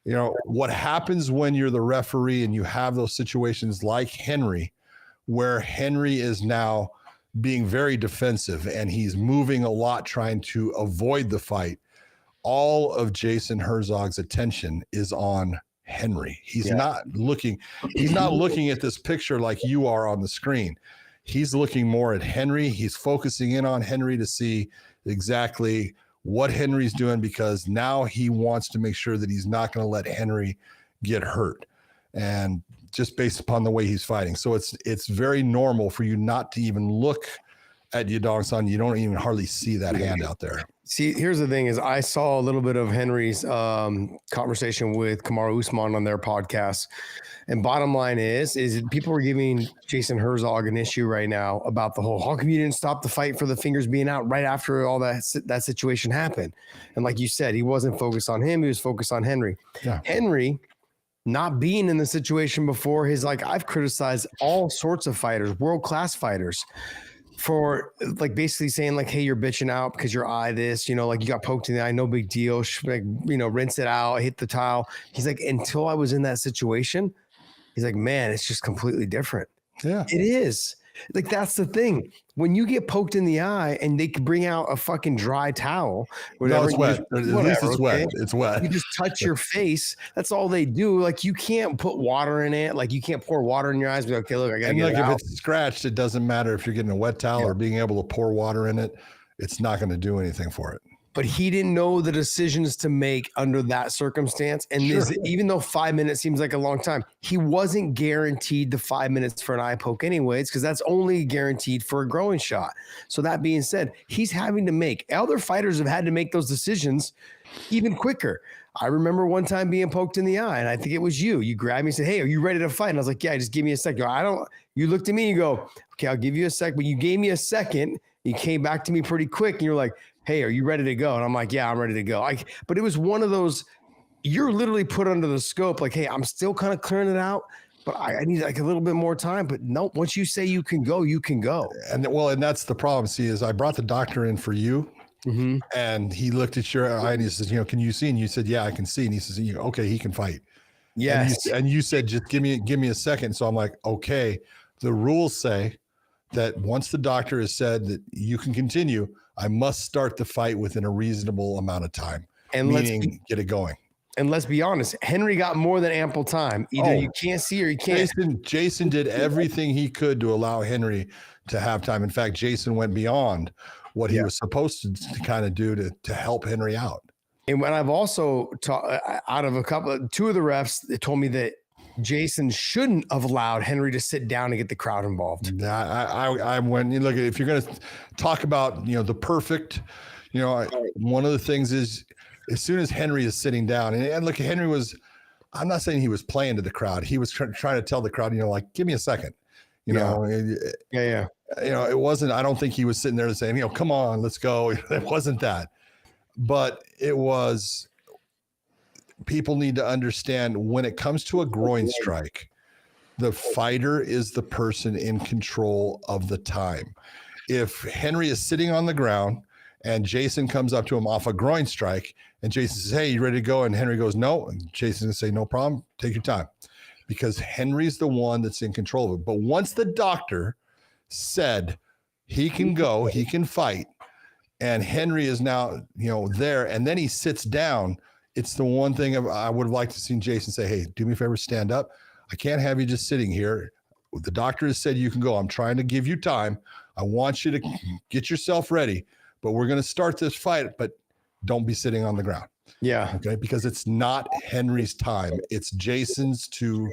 what happens when you're the referee and you have those situations like Henry, where Henry is now being very defensive and he's moving a lot, trying to avoid the fight. All of Jason Herzog's attention is on Henry. He's not looking at this picture like you are on the screen. He's looking more at Henry. He's focusing in on Henry to see exactly what Henry's doing, because now he wants to make sure that he's not going to let Henry get hurt. And just based upon the way he's fighting. So it's very normal for you not to even look at Yadong San. You don't even hardly see that hand out there. See, here's the thing is I saw a little bit of Henry's conversation with Kamaru Usman on their podcast. And bottom line is people are giving Jason Herzog an issue right now about the whole, how come you didn't stop the fight for the fingers being out right after all that situation happened? And like you said, he wasn't focused on him. He was focused on Henry. Yeah. Henry not being in the situation before I've criticized all sorts of fighters, world-class fighters, for like basically saying like, hey, you're bitching out because your eye this, you know, like you got poked in the eye, no big deal, like, you know, rinse it out, hit the towel. He's like, until I was in that situation, he's like, man, it's just completely different. Yeah, it is. Like, that's the thing. When you get poked in the eye and they can bring out a fucking dry towel, whatever, no, it's wet. At least it's wet. Okay? It's wet. You just touch your face. That's all they do. Like, you can't put water in it. Like, you can't pour water in your eyes. Be like, okay, look, I gotta get it out. If it's scratched, it doesn't matter if you're getting a wet towel or being able to pour water in it. It's not going to do anything for it. But he didn't know the decisions to make under that circumstance. And even though 5 minutes seems like a long time, he wasn't guaranteed the 5 minutes for an eye poke anyways, because that's only guaranteed for a growing shot. So that being said, he's having to make, other fighters have had to make those decisions even quicker. I remember one time being poked in the eye, and I think it was you. You grabbed me and said, hey, are you ready to fight? And I was like, yeah, just give me a second. You looked at me and you go, okay, I'll give you a sec. But you gave me a second. You came back to me pretty quick and you're like, hey, are you ready to go? And I'm like, yeah, I'm ready to go. But it was one of those, you're literally put under the scope, like, hey, I'm still kind of clearing it out, but I need like a little bit more time. But no, once you say you can go, you can go. And that's the problem. See, is I brought the doctor in for you, and he looked at your eye and he says, you know, can you see? And you said, yeah, I can see. And he says, okay, he can fight. Yes. And you said, just give me a second. So I'm like, okay, the rules say that once the doctor has said that you can continue, I must start the fight within a reasonable amount of time, and meaning get it going. And let's be honest, Henry got more than ample time. Either you can't see or you can't. Jason did everything he could to allow Henry to have time. In fact, Jason went beyond what he was supposed to kind of do to help Henry out. And when I've also out of two of the refs, they told me that Jason shouldn't have allowed Henry to sit down and get the crowd involved. I when you look at, if you're going to talk about, you know, the perfect, you know, one of the things is as soon as Henry is sitting down and look, Henry was, I'm not saying he was playing to the crowd. He was trying to tell the crowd, you know, like, give me a second, you know? Yeah. You know, it wasn't, I don't think he was sitting there saying, you know, come on, let's go. It wasn't that, but it was, people need to understand when it comes to a groin strike, the fighter is the person in control of the time. If Henry is sitting on the ground and Jason comes up to him off a groin strike and Jason says, hey, you ready to go? And Henry goes, no. And Jason's going to say, no problem. Take your time, because Henry's the one that's in control of it. But once the doctor said he can go, he can fight, and Henry is now, you know, there, and then he sits down, it's the one thing I would have liked to see Jason say, hey, do me a favor, stand up. I can't have you just sitting here. The doctor has said you can go. I'm trying to give you time. I want you to get yourself ready, but we're going to start this fight, but don't be sitting on the ground. Yeah. Okay. Because it's not Henry's time. It's Jason's to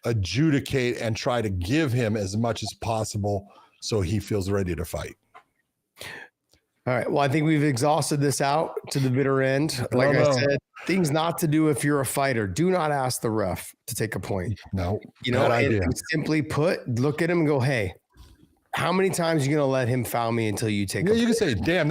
adjudicate and try to give him as much as possible so he feels ready to fight. All right. Well, I think we've exhausted this out to the bitter end. Like I said, things not to do if you're a fighter. Do not ask the ref to take a point. No. You know, and simply put, look at him and go, hey, how many times are you going to let him foul me until you take a point? You can say, damn,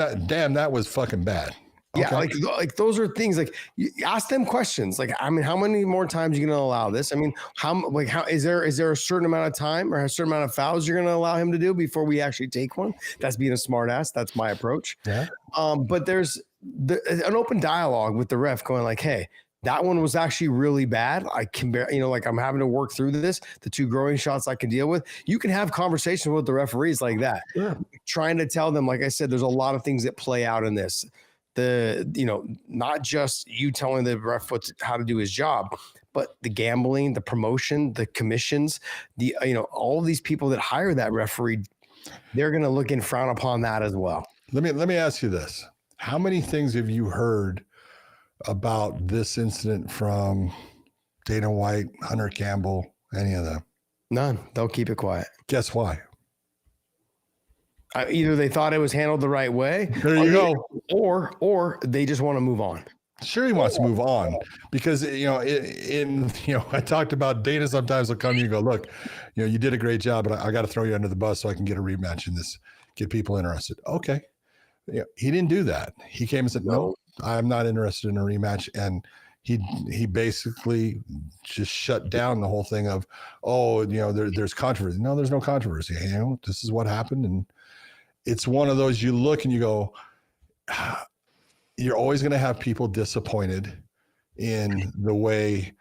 that was fucking bad. Yeah, like those are things like you ask them questions. Like, I mean, how many more times are you going to allow this? I mean, how is there a certain amount of time or a certain amount of fouls you're going to allow him to do before we actually take one? That's being a smart ass. That's my approach. Yeah. But there's an open dialogue with the ref going like, hey, that one was actually really bad. I can bear, you know, like I'm having to work through this. The two growing shots I can deal with. You can have conversations with the referees like that. Yeah. Trying to tell them, like I said, there's a lot of things that play out in this. Not just you telling the ref how to do his job, but the gambling, the promotion, the commissions, all of these people that hire that referee, they're going to look and frown upon that as well. Let me ask you this. How many things have you heard about this incident from Dana White, Hunter Campbell, Any of them. None. They'll keep it quiet. Guess why? Either they thought it was handled the right way. There you go. Or they just want to move on. Sure, he wants to move on because I talked about Dana. Sometimes will come to you and go, look, you did a great job, but I got to throw you under the bus so I can get a rematch in this, get people interested. Okay, he didn't do that. He came and said, no, I'm not interested in a rematch, and he basically just shut down the whole thing of, there's controversy. No, there's no controversy. This is what happened, and it's one of those you look and you go. You're always going to have people disappointed in the way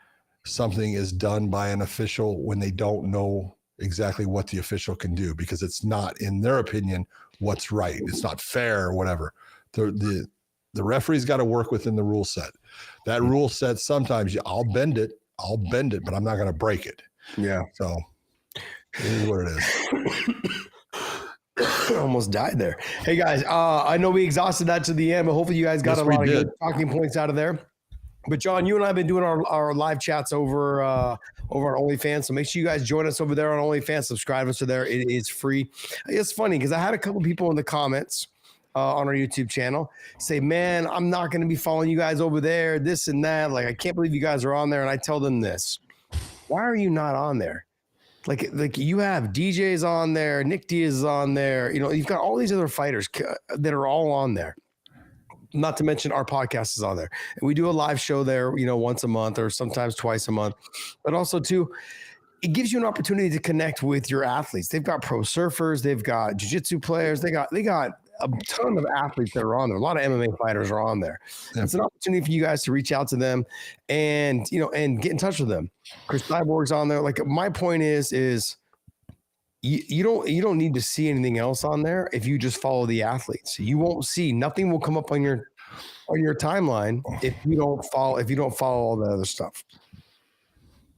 something is done by an official when they don't know exactly what the official can do, because it's not, in their opinion, what's right. It's not fair or whatever. The referee's got to work within the rule set. That rule set, sometimes I'll bend it, but I'm not going to break it. Yeah. So it is what it is. Almost died there. Hey guys, I know we exhausted that to the end, but hopefully you guys got a lot of good talking points out of there. But John, you and I have been doing our live chats over on OnlyFans, so make sure you guys join us over there on OnlyFans. Subscribe us to there; it is free. It's funny because I had a couple people in the comments on our YouTube channel say, "Man, I'm not going to be following you guys over there. This and that. Like, I can't believe you guys are on there." And I tell them this: why are you not on there? Like you have DJs on there, Nick Diaz is on there. You've got all these other fighters that are all on there. Not to mention our podcast is on there. And we do a live show there, once a month or sometimes twice a month. But also too, it gives you an opportunity to connect with your athletes. They've got pro surfers, they've got jiu-jitsu players, they got a ton of athletes that are on there. A lot of MMA fighters are on there. Yeah. It's an opportunity for you guys to reach out to them and get in touch with them. Chris Cyborg's on there. Like, my point is you don't need to see anything else on there if you just follow the athletes. You won't see, nothing will come up on your timeline if you don't follow all the other stuff.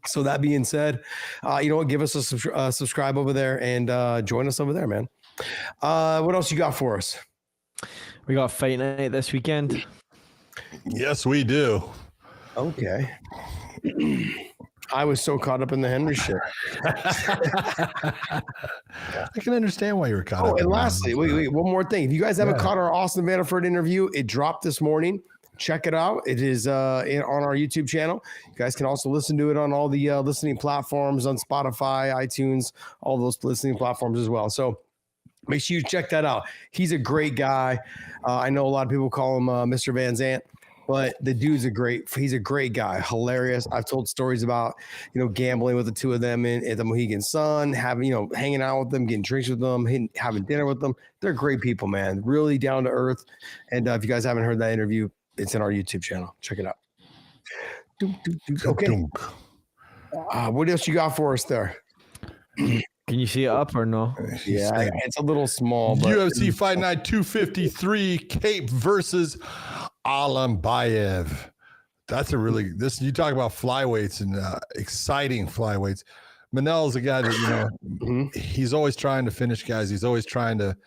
So that being said, give us a subscribe over there and join us over there, man. What else you got for us? We got Fight Night this weekend. Yes, we do. Okay. I was so caught up in the Henry shit. I can understand why you were caught up. Oh, and lastly, wait, one more thing. If you guys haven't caught our Austin Vanderford interview, it dropped this morning. Check it out. It is on our YouTube channel. You guys can also listen to it on all the listening platforms, on Spotify, iTunes, all those listening platforms as well. So make sure you check that out. He's a great guy. I know a lot of people call him Mr. Van Zant, but the dude's he's a great guy. Hilarious. I've told stories about, gambling with the two of them at the Mohegan Sun, having, hanging out with them, getting drinks with them, having dinner with them. They're great people, man. Really down to earth. And if you guys haven't heard that interview, it's in our YouTube channel. Check it out. Okay. What else you got for us there? Can you see it up or no? Yeah, it's a little small. But UFC Fight Night 253, Cape versus Alimbayev. That's you talk about flyweights and exciting flyweights. Manel's a guy that, he's always trying to finish guys. He's always trying to,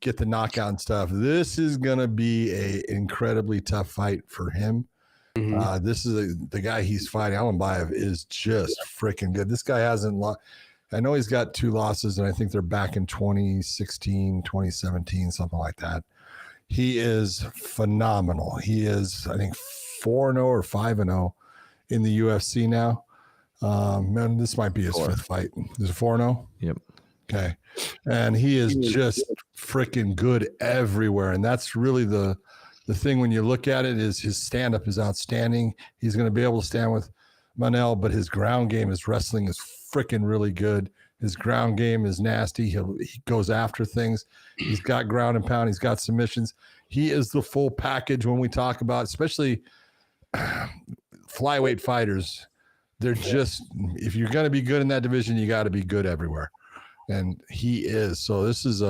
get the knockout and stuff. This is going to be a incredibly tough fight for him. Mm-hmm. This is the guy he's fighting. Alimbayev is just freaking good. This guy hasn't lost. I know he's got 2 losses, and I think they're back in 2016, 2017, something like that. He is phenomenal. He is, I think, 4-0 or 5-0 in the UFC now. Man, this might be his 5th fight. Is it 4-0? Yep. Okay. And he is just freaking good everywhere. And that's really the thing when you look at it, is his stand-up is outstanding. He's going to be able to stand with Manel, but his ground game, his wrestling is freaking really good. His ground game is nasty. He goes after things. He's got ground and pound. He's got submissions. He is the full package when we talk about, especially flyweight fighters. They're just, if you're going to be good in that division, you got to be good everywhere. And he is. So this is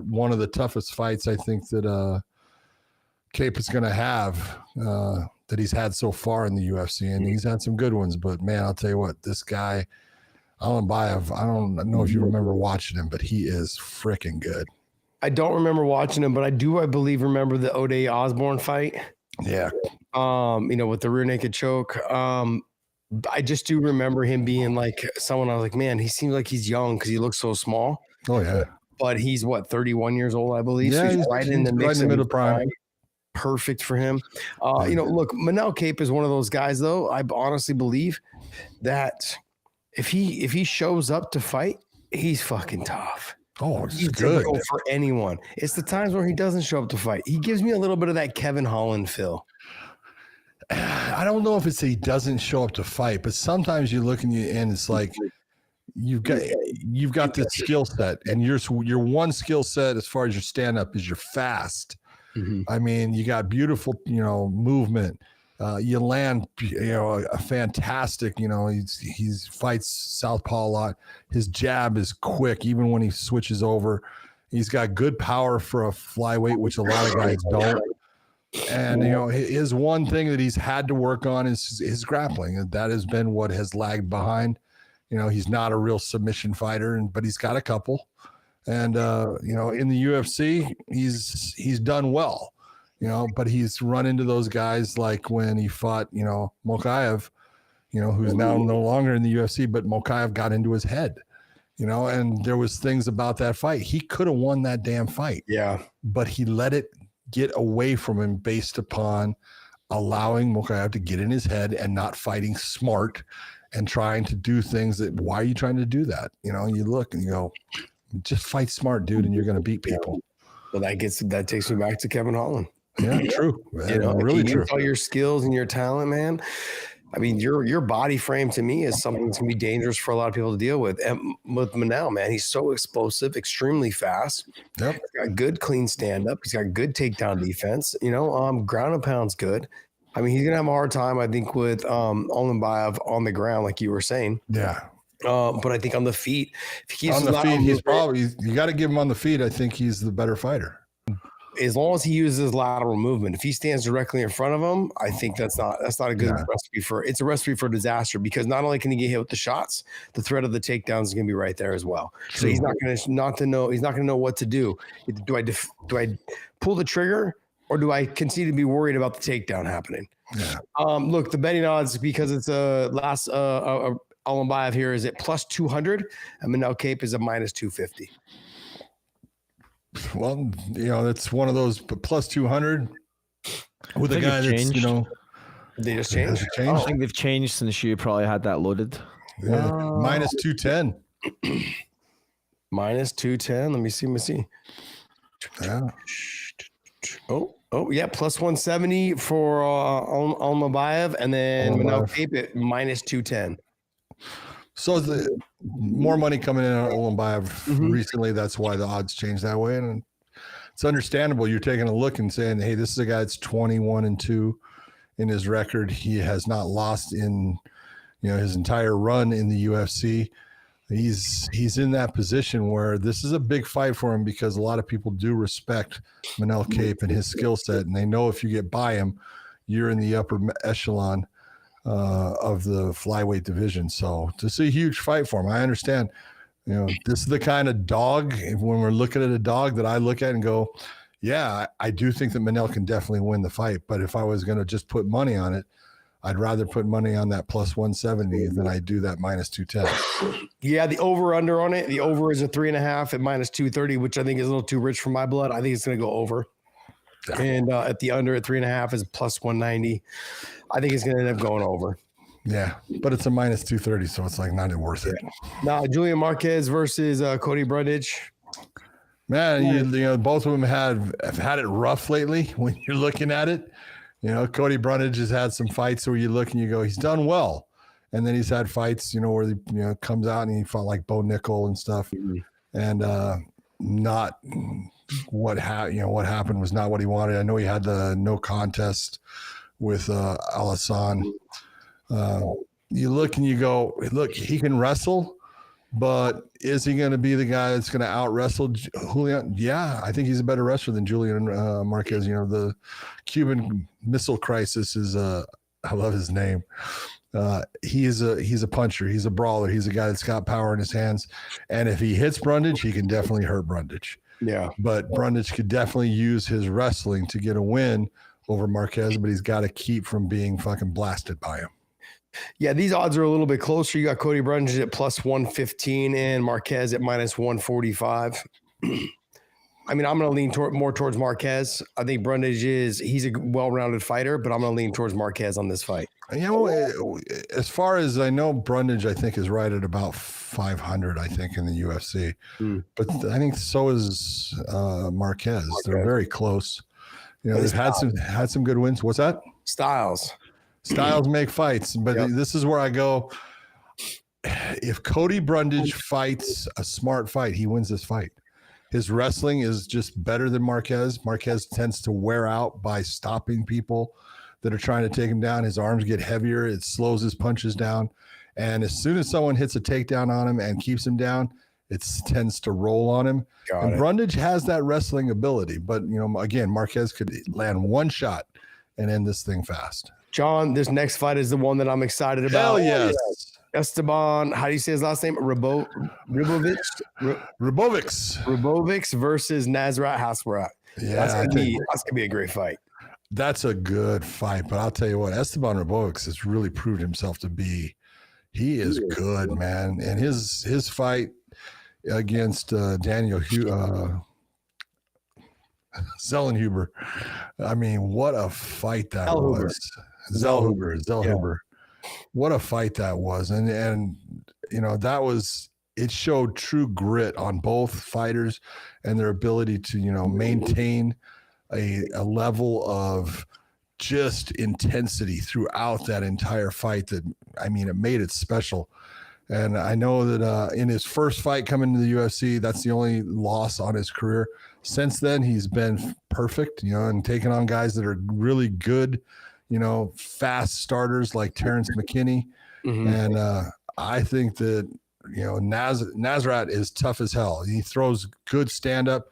one of the toughest fights I think that Cape is going to have that he's had so far in the UFC. And he's had some good ones. But, man, I'll tell you what, this guy, Alimbayev, I don't know if you remember watching him, but he is freaking good. I don't remember watching him, but I believe remember the O'Day Osborne fight. Yeah. With the rear naked choke. I just do remember him being like someone. I was like, man, he seems like he's young because he looks so small. Oh yeah. But he's what, 31 years old, I believe. Yeah, so he's right in the mix, right in the middle prime. Perfect for him. Look, Manel Cape is one of those guys, though. I honestly believe that if he shows up to fight, he's fucking tough. Oh, it's He's good difficult for anyone. It's the times where he doesn't show up to fight. He gives me a little bit of that Kevin Holland feel. I don't know if it's that he doesn't show up to fight, but sometimes you look and it's like you've got this skill set, and your one skill set as far as your stand up is you're fast. Mm-hmm. I mean, you got beautiful, movement. You land, a fantastic, he's fights southpaw a lot. His jab is quick, even when he switches over. He's got good power for a flyweight, which a lot of guys don't. And, his one thing that he's had to work on is his grappling. And that has been what has lagged behind. He's not a real submission fighter, but he's got a couple. And, in the UFC, he's done well, but he's run into those guys like when he fought, Mokaev, who's now no longer in the UFC, but Mokaev got into his head, and there was things about that fight. He could have won that damn fight. Yeah. But he let it get away from him based upon allowing Mokaev to get in his head and not fighting smart and trying to do things that, why are you trying to do that? You look and you go, just fight smart, dude, and you're going to beat people. Well, that takes me back to Kevin Holland. Yeah, true. Really true. All your skills and your talent, man. I mean, your body frame to me is something that's going to be dangerous for a lot of people to deal with. And with Manel, man, he's so explosive, extremely fast. Yep. He's got good, clean stand up. He's got good takedown defense. Ground and pound's good. I mean, he's going to have a hard time, I think, with Olimbayev on the ground, like you were saying. Yeah. But I think on the feet, if he keeps on the feet, you got to give him on the feet. I think he's the better fighter. As long as he uses lateral movement. If he stands directly in front of him, I think that's not a good recipe it's a recipe for disaster, because not only can he get hit with the shots, the threat of the takedowns is going to be right there as well. True. So he's not going to know what to do. Do I pull the trigger, or do I continue to be worried about the takedown happening? Yeah. Look, the betting odds, because it's a last Olimbayev here, is at plus 200, and Manel Cape is a minus 250. Well, that's one of those plus 200 with a guy that's, they just changed. I think they've changed since you probably had that loaded. Yeah. Minus 210. Minus 210. Let me see. Yeah. Oh, yeah. Plus 170 for Olimbayev, and then Manel Cape at minus 210. So the more money coming in on Olimbayev recently, that's why the odds changed that way. And it's understandable. You're taking a look and saying, hey, this is a guy that's 21-2 in his record. He has not lost in, his entire run in the UFC. He's in that position where this is a big fight for him, because a lot of people do respect Manel Cape and his skill set. And they know if you get by him, you're in the upper echelon of the flyweight division. So this is a huge fight for him. I understand, this is the kind of dog, when we're looking at a dog, that I look at and go, yeah, I do think that Manel can definitely win the fight. But if I was going to just put money on it, I'd rather put money on that plus 170 than I do that minus 210. Yeah, the over under on it. The over is a 3.5 at minus 230, which I think is a little too rich for my blood. I think it's going to go over. Yeah. And at the under at 3.5 is plus 190. I think it's going to end up going over. Yeah, but it's a minus 230, so it's like not worth it. Now, Julian Marquez versus Cody Brundage. Man, both of them have had it rough lately when you're looking at it. Cody Brundage has had some fights where you look and you go, he's done well. And then he's had fights, where he comes out and he fought like Bo Nickel and stuff. Mm-hmm. And not what happened was not what he wanted. I know he had the no contest with Alassane. You look and you go, look, he can wrestle, but is he going to be the guy that's going to out wrestle Julian? Yeah, I think he's a better wrestler than Julian Marquez. The Cuban Missile Crisis is I love his name. He's a puncher. He's a brawler. He's a guy that's got power in his hands. And if he hits Brundage, he can definitely hurt Brundage. Yeah. But Brundage could definitely use his wrestling to get a win over Marquez, but he's got to keep from being fucking blasted by him. Yeah, these odds are a little bit closer. You got Cody Brundage at plus 115 and Marquez at minus 145. I mean, I'm going to lean more towards Marquez. I think Brundage he's a well-rounded fighter, but I'm going to lean towards Marquez on this fight. You know, as far as I know, Brundage, I think, is right at about 500, I think, in the UFC. But I think so is Marquez. They're very close. You know, they've had some good wins. What's that? Styles make fights. But this is where I go. If Cody Brundage fights a smart fight, he wins this fight. His wrestling is just better than Marquez. Marquez tends to wear out by stopping people that are trying to take him down. His arms get heavier. It slows his punches down. And as soon as someone hits a takedown on him and keeps him down, it tends to roll on him. Brundage has that wrestling ability. But, you know, again, Marquez could land one shot and end this thing fast. John, this next fight is the one that I'm excited about. Hell yes. Esteban, how do you say his last name? Ribovics versus Nasrat Hasrat. Yeah, that's gonna be a great fight. That's a good fight, but I'll tell you what, Esteban Ribovics has really proved himself to be. He is good, man, and his fight against Daniel Zellenhuber. I mean, what a fight that was. Zellhuber. What a fight that was. And you know, it showed true grit on both fighters and their ability to, you know, maintain a level of just intensity throughout that entire fight that, I mean, it made it special. And I know that in his first fight coming to the UFC, that's the only loss on his career. Since then, he's been perfect, you know, and taking on guys that are really good, you know, fast starters like Terrence McKinney. And I think that, you know, Nasrat is tough as hell. He throws good stand-up,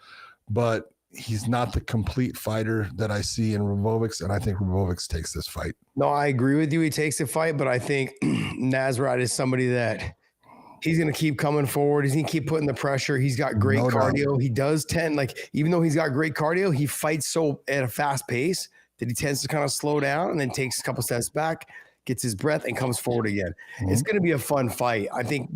but he's not the complete fighter that I see in Ribovics, and I think Ribovics takes this fight. No, I agree with you. He takes the fight, but I think Nasrat is somebody that he's going to keep coming forward. He's going to keep putting the pressure. He's got great cardio. Doubt. He does tend, like, even though he's got great cardio, he fights so at a fast pace that he tends to kind of slow down and then takes a couple steps back, gets his breath, and comes forward again. It's going to be a fun fight. I think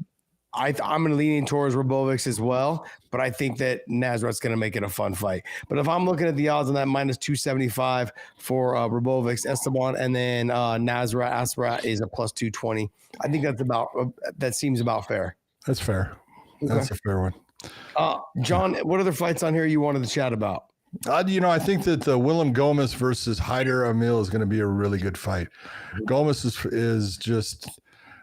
I'm going to lean towards Ribovics as well, but I think that Nasrat's going to make it a fun fight. But if I'm looking at the odds on that, minus 275 for Ribovics, Esteban, and then Nasrat Asrat is a plus 220. I think that seems about fair. That's fair. Okay. That's a fair one. John, what other fights on here you wanted to chat about? You know, I think that the Willem Gomez versus Haider Amil is going to be a really good fight. Gomez is just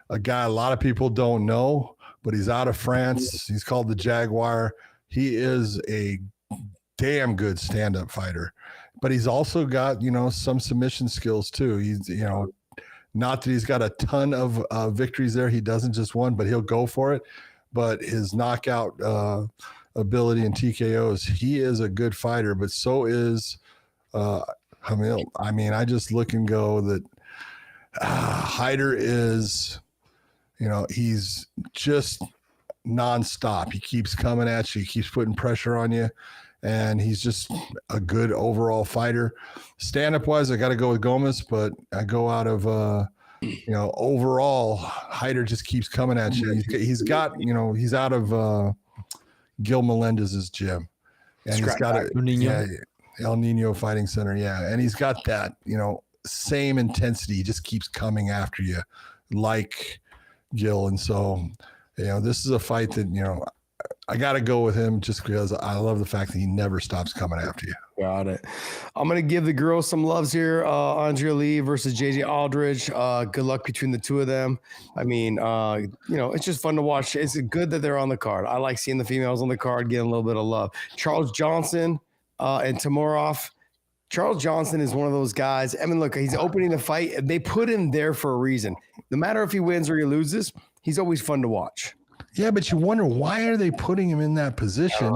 a guy a lot of people don't know, but he's out of France. He's called the Jaguar. He is a damn good stand-up fighter, but he's also got, you know, some submission skills too. He's, you know, not that he's got a ton of victories there. He doesn't just one, but he'll go for it. But his knockout ability and TKOs, he is a good fighter, but so is Hamil. I mean, I just look and go that Haider is, you know, he's just nonstop. He keeps coming at you. He keeps putting pressure on you, and he's just a good overall fighter. Stand-up wise, I got to go with Gomez, but I go out of, you know, overall, Haider just keeps coming at you. He's got, you know, he's out of Gil Melendez's gym, and he's got El Nino Fighting Center. Yeah. And he's got that, you know, same intensity. He just keeps coming after you like Gil. And so, you know, this is a fight that, you know, I got to go with him just because I love the fact that he never stops coming after you. Got it. I'm going to give the girls some loves here. Andrea Lee versus JJ Aldridge. Good luck between the two of them. I mean, you know, it's just fun to watch. It's good that they're on the card. I like seeing the females on the card getting a little bit of love. Charles Johnson and Timurov. Charles Johnson is one of those guys. I mean, look, he's opening the fight. They put him there for a reason. No matter if he wins or he loses, he's always fun to watch. Yeah, but you wonder, why are they putting him in that position?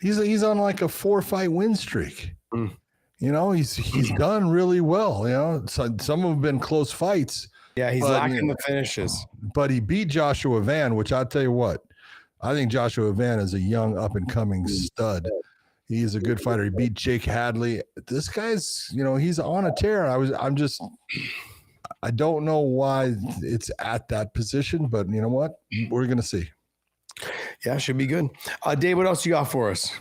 He's on like a 4-fight win streak. You know, he's done really well. You know, some of them have been close fights. Yeah, he's lacking the finishes. But he beat Joshua Van, which I'll tell you what, I think Joshua Van is a young up and coming stud. He's a good fighter. He beat Jake Hadley. This guy's, you know, he's on a tear. I don't know why it's at that position, but you know what? We're going to see. Yeah, should be good. Dave, what else you got for us?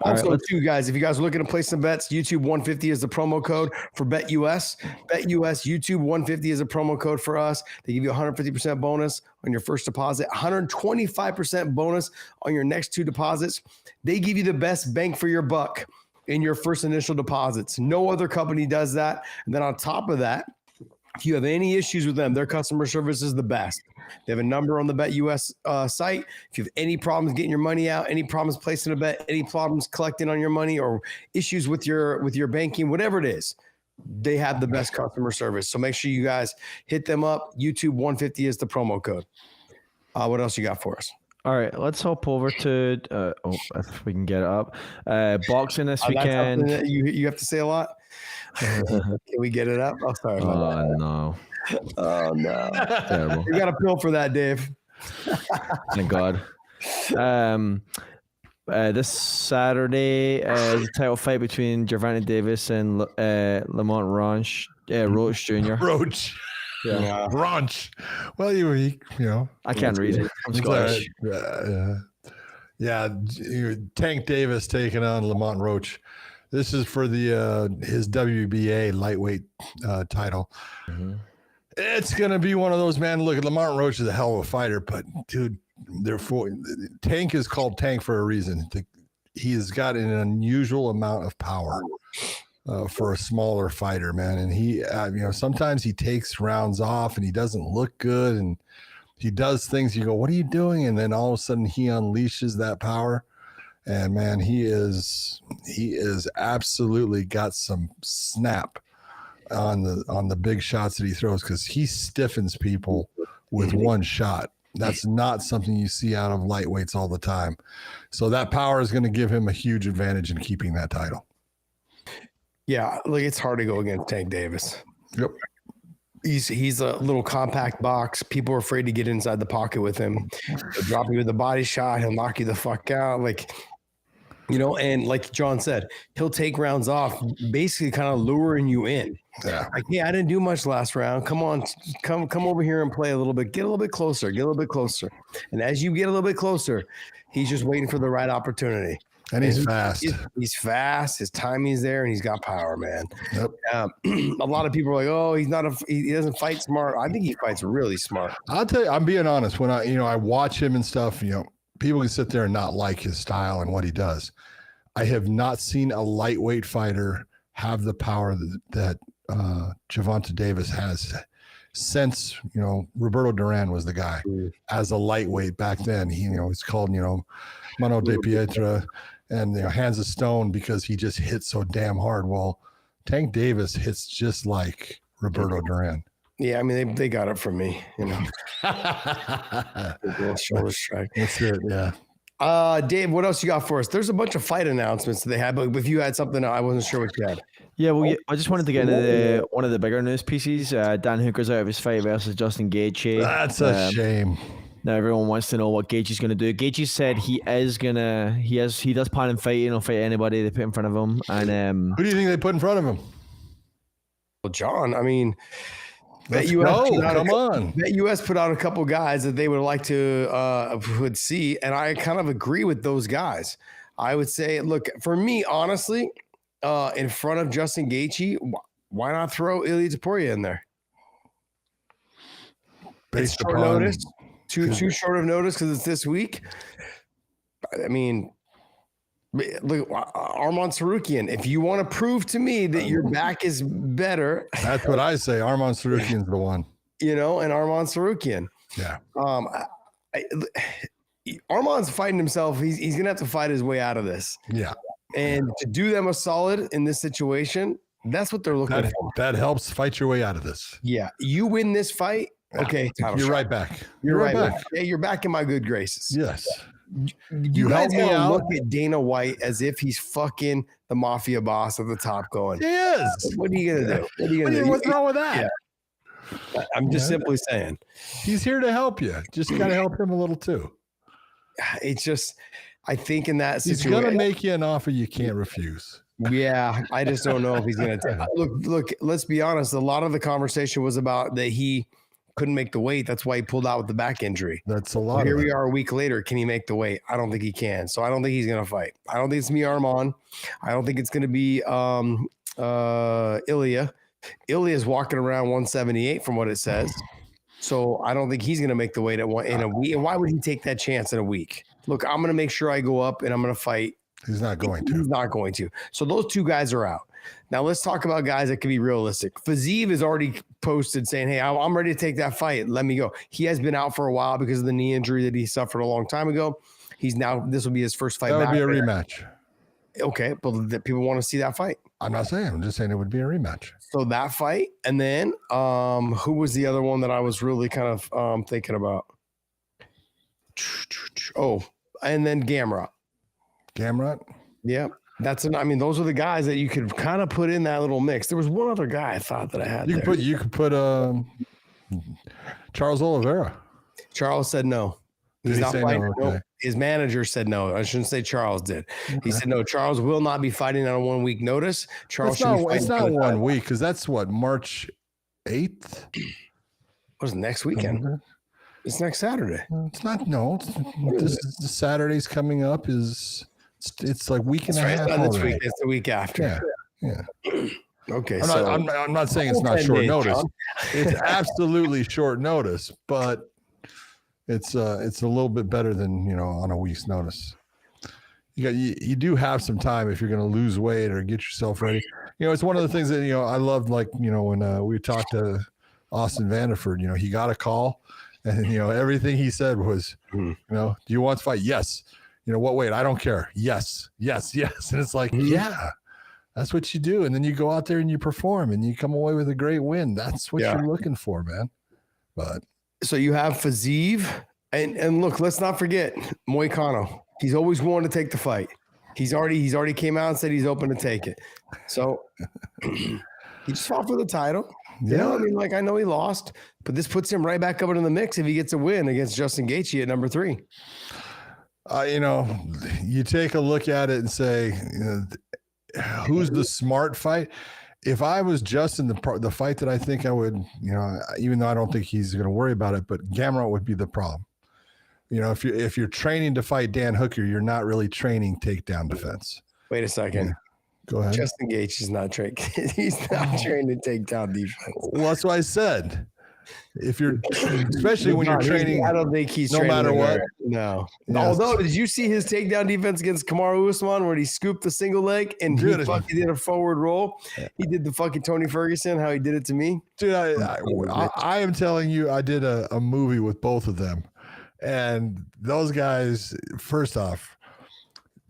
All Also, right, too, guys, if you guys are looking to place some bets, YouTube 150 is the promo code for BetUS. BetUS, YouTube 150 is a promo code for us. They give you 150% bonus on your first deposit, 125% bonus on your next 2 deposits. They give you the best bang for your buck in your first initial deposits. No other company does that. And then on top of that, if you have any issues with them, their customer service is the best. They have a number on the BetUS site. If you have any problems getting your money out, any problems placing a bet, any problems collecting on your money, or issues with your banking, whatever it is, they have the best customer service. So make sure you guys hit them up. YouTube 150 is the promo code. What else you got for us? All right, let's hop over to if we can get it up. Boxing this That's something weekend. that you have to say a lot. Can we get it up? Oh, sorry about that. No. Oh no. Terrible. You got a pill for that, Dave. Thank God. This Saturday is a title fight between Gervonta Davis and Lamont Roach Jr. Roach. Yeah. Brunch. Well, you know. I can't read it. I'm Scottish. Yeah. Tank Davis taking on Lamont Roach. This is for the his WBA lightweight title. Mm-hmm. It's gonna be one of those, man. Look, Lamont Roach is a hell of a fighter, but dude, Tank is called Tank for a reason. He has got an unusual amount of power for a smaller fighter, man. And he, sometimes he takes rounds off and he doesn't look good, and he does things. You go, what are you doing? And then all of a sudden he unleashes that power. And man, he is absolutely got some snap on the big shots that he throws, because he stiffens people with one shot. That's not something you see out of lightweights all the time. So that power is going to give him a huge advantage in keeping that title. Yeah, look, it's hard to go against Tank Davis. Yep. He's a little compact box. People are afraid to get inside the pocket with him. He'll drop you with a body shot. He'll knock you the fuck out. And like John said, he'll take rounds off, basically kind of luring you in. Yeah. Like, I didn't do much last round. Come on, come over here and play a little bit. Get a little bit closer. And as you get a little bit closer, he's just waiting for the right opportunity. And he's fast. He's fast. His timing's there, and he's got power, man. Yep. A lot of people are like, "Oh, he doesn't fight smart." I think he fights really smart. I'll tell you, I'm being honest. When I watch him and stuff, people can sit there and not like his style and what he does. I have not seen a lightweight fighter have the power that Gervonta Davis has since, Roberto Duran was the guy as a lightweight back then. He, he's called, Mano de Pietra and hands of stone, because he just hits so damn hard. Well, Tank Davis hits just like Roberto Duran. Yeah, I mean, they got it from me, Shoulder strike. That's it, yeah. Dave, what else you got for us? There's a bunch of fight announcements that they had, but if you had something, I wasn't sure what you had. Yeah, well, I just wanted to get into one of the bigger news pieces. Dan Hooker's out of his fight versus Justin Gaethje. That's a shame. Now everyone wants to know what Gaethje's going to do. Gaethje said he does plan on fighting. He'll fight anybody they put in front of him. And who do you think they put in front of him? Well, John, I mean, BetUS put out a couple guys that they would like to would see, and I kind of agree with those guys. I would say, look, for me, honestly, in front of Justin Gaethje, why not throw Ilia Topuria in there? Based short upon notice, too short of notice because it's this week. I mean, look, Arman Sarukian, if you want to prove to me that your back is better. That's what I say. Arman Sarukian's the one. And Arman Sarukian. Yeah. Arman's fighting himself. He's going to have to fight his way out of this. Yeah. And to do them a solid in this situation, that's what they're looking for. That helps fight your way out of this. Yeah. You win this fight. Okay. You're right back. You're right back. Yeah, you're back in my good graces. Yes. You guys want to look at Dana White as if he's fucking the mafia boss at the top going. He is. What are you going to do? What's wrong with that? Yeah. I'm just simply saying. He's here to help you. Just got to help him a little too. It's just, I think in that situation. He's going to make you an offer you can't refuse. Yeah, I just don't know if he's going to look. Let's be honest. A lot of the conversation was about that he couldn't make the weight. That's why he pulled out with the back injury. That's a lot. Well, here we are a week later. Can he make the weight? I don't think he can. So I don't think he's going to fight. I don't think it's me, Arman. I don't think it's going to be Ilya. Ilya's walking around 178 from what it says. So I don't think he's going to make the weight in a week. And why would he take that chance in a week? Look, I'm going to make sure I go up and I'm going to fight. He's not going to. He's not going to. So those two guys are out. Now let's talk about guys that can be realistic. Fiziev has already posted saying, hey, I'm ready to take that fight. Let me go. He has been out for a while because of the knee injury that he suffered a long time ago. This will be his first fight. That would be a rematch. Okay, but people want to see that fight. I'm not saying. I'm just saying it would be a rematch. So that fight, and then who was the other one that I was really kind of thinking about? Oh, and then Gamrot. Gamrot? Yeah. I mean, those are the guys that you could kind of put in that little mix. There was one other guy I thought that I had. You could put Charles Oliveira. Charles said no. He's not fighting. No? Okay. No. His manager said no. I shouldn't say Charles did. Okay. He said no. Charles will not be fighting on a 1 week notice. Charles, it's not 1 week because that's what, March 8th. What is it, next weekend? Mm-hmm. It's next Saturday. It's not. No, this Saturday's coming up. It's like week and a half. It's not this week. It's the week after. Yeah. Okay. I'm not saying it's not short notice. It's absolutely short notice, but it's a little bit better than on a week's notice. You do have some time if you're going to lose weight or get yourself ready. It's one of the things that I loved. Like when we talked to Austin Vanderford, he got a call, and everything he said was, do you want to fight? Yes. What weight? I don't care. Yes. And it's like, yeah, that's what you do. And then you go out there and you perform and you come away with a great win. That's what you're looking for, man. But so you have Fiziev and look, let's not forget Moicano. He's always wanted to take the fight. He's already came out and said he's open to take it. So he just fought for the title. I mean, I know he lost, but this puts him right back up into the mix if he gets a win against Justin Gaethje at number 3. You take a look at it and say, who's the smart fight? If I was just in the fight that I think I would, even though I don't think he's going to worry about it, but Gamrot would be the problem. If you're training to fight Dan Hooker, you're not really training takedown defense. Wait a second. Yeah. Go ahead. Justin Gaethje is not trained. He's not trained to takedown defense. Well, that's what I said. If you're, especially when you're training, I don't think he's no matter what. No. Yes. Although, did you see his takedown defense against Kamaru Usman where he scooped the single leg and he fucking did a forward roll? He did the fucking Tony Ferguson, how he did it to me. Dude, I am telling you, I did a movie with both of them. And those guys, first off,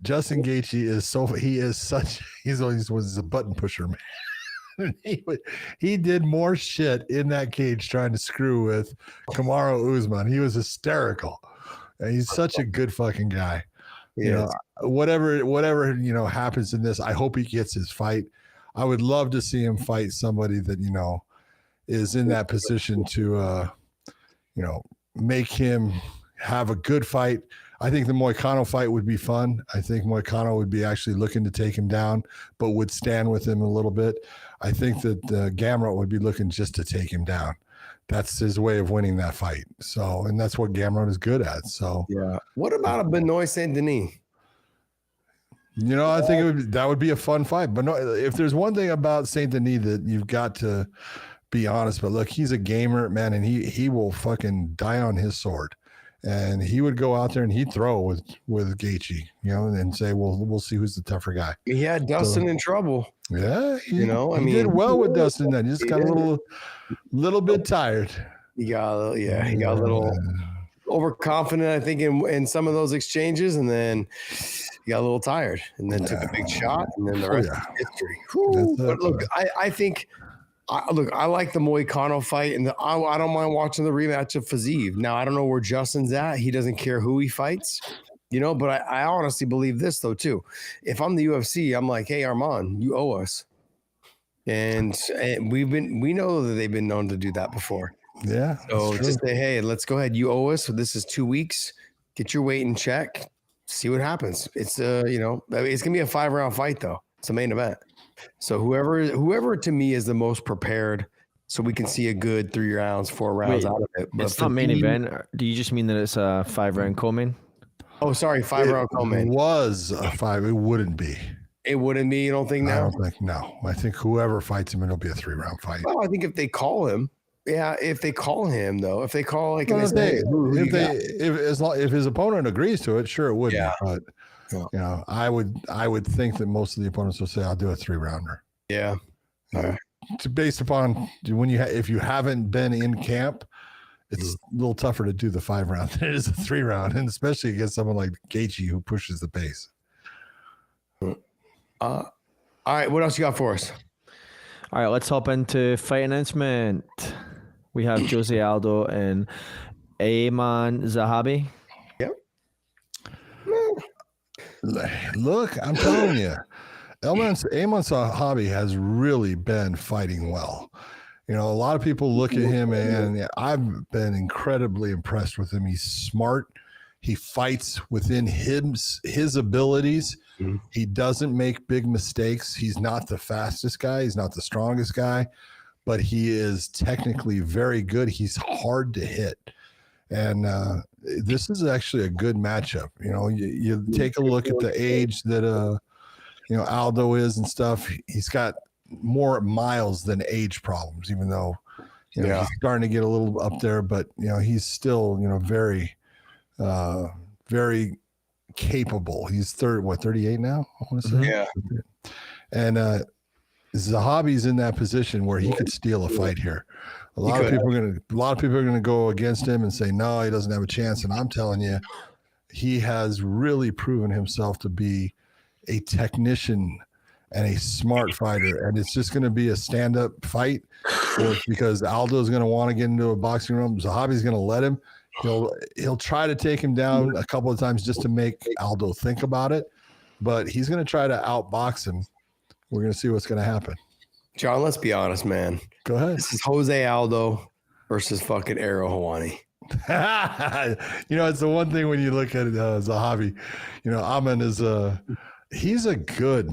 Justin Gaethje he's always a button pusher, man. He did more shit in that cage trying to screw with Kamaru Usman. He was hysterical. And he's such a good fucking guy. Whatever happens in this, I hope he gets his fight. I would love to see him fight somebody that is in that position to make him have a good fight. I think the Moicano fight would be fun. I think Moicano would be actually looking to take him down, but would stand with him a little bit. I think that Gamrot would be looking just to take him down. That's his way of winning that fight. So, and that's what Gamrot is good at. So, yeah. What about a Benoit Saint Denis? I think that would be a fun fight. But if there's one thing about Saint Denis that you've got to be honest, but look, he's a gamer, man, and he will fucking die on his sword. And he would go out there and he'd throw with Gaethje, and say, well, we'll see who's the tougher guy. He had Dustin in trouble. Yeah. He did well with Dustin then. He just got a little bit tired. He got a little overconfident, I think, in some of those exchanges. And then he got a little tired and then took a big shot. And then the rest is history. But look, I think – I like the Moicano fight, and I don't mind watching the rematch of Fiziev. Now, I don't know where Justin's at. He doesn't care who he fights, but I honestly believe this, though, too. If I'm the UFC, I'm like, hey, Arman, you owe us. And we know that they've been known to do that before. Yeah. So just say, hey, let's go ahead. You owe us. This is 2 weeks. Get your weight in check. See what happens. It's, it's going to be a 5-round fight, though. It's the main event. So whoever to me is the most prepared, so we can see a good 3 rounds, 4 rounds out of it. But it's not main event. Do you just mean that it's a 5-round co-main? Oh, sorry, 5-round co-main. It was a 5. It wouldn't be. It wouldn't be. You don't think now? I don't think. No, I think whoever fights him, it'll be a 3-round fight. Well, I think if they call him, if they call him though, if they call like, if his opponent agrees to it, sure it would. Yeah. Be, but you know, I would think that most of the opponents will say, "I'll do a 3-rounder." Yeah. All right. Based upon when if you haven't been in camp, it's a little tougher to do the 5-round than it is a 3-round, and especially against someone like Gaethje who pushes the pace. All right, what else you got for us? All right, let's hop into fight announcement. We have Jose Aldo and Ayman Zahabi. Yep. Look, I'm telling you, Ayman Zahabi has really been fighting well. You know, a lot of people look at him, and I've been incredibly impressed with him. He's smart. He fights within his abilities. Mm-hmm. He doesn't make big mistakes. He's not the fastest guy. He's not the strongest guy, but he is technically very good. He's hard to hit. And this is actually a good matchup. You know, you take a look at the age that, you know, Aldo is and stuff. He's got more miles than age problems, even though, you know, he's starting to get a little up there, but, you know, he's still, you know, very, very capable. He's 38 now, I want to say. Yeah. And Zahabi's in that position where he could steal a fight here. A lot of people are gonna go against him and say no, he doesn't have a chance. And I'm telling you, he has really proven himself to be a technician and a smart fighter. And it's just going to be a stand-up fight because Aldo's going to want to get into a boxing room. Zahabi's going to let him. He'll try to take him down a couple of times just to make Aldo think about it, but he's going to try to outbox him. We're going to see what's going to happen. John, let's be honest, man. Go ahead. This is Jose Aldo versus fucking Arrow Hawani. You know, it's the one thing when you look at Zahabi, you know, Aman is he's a good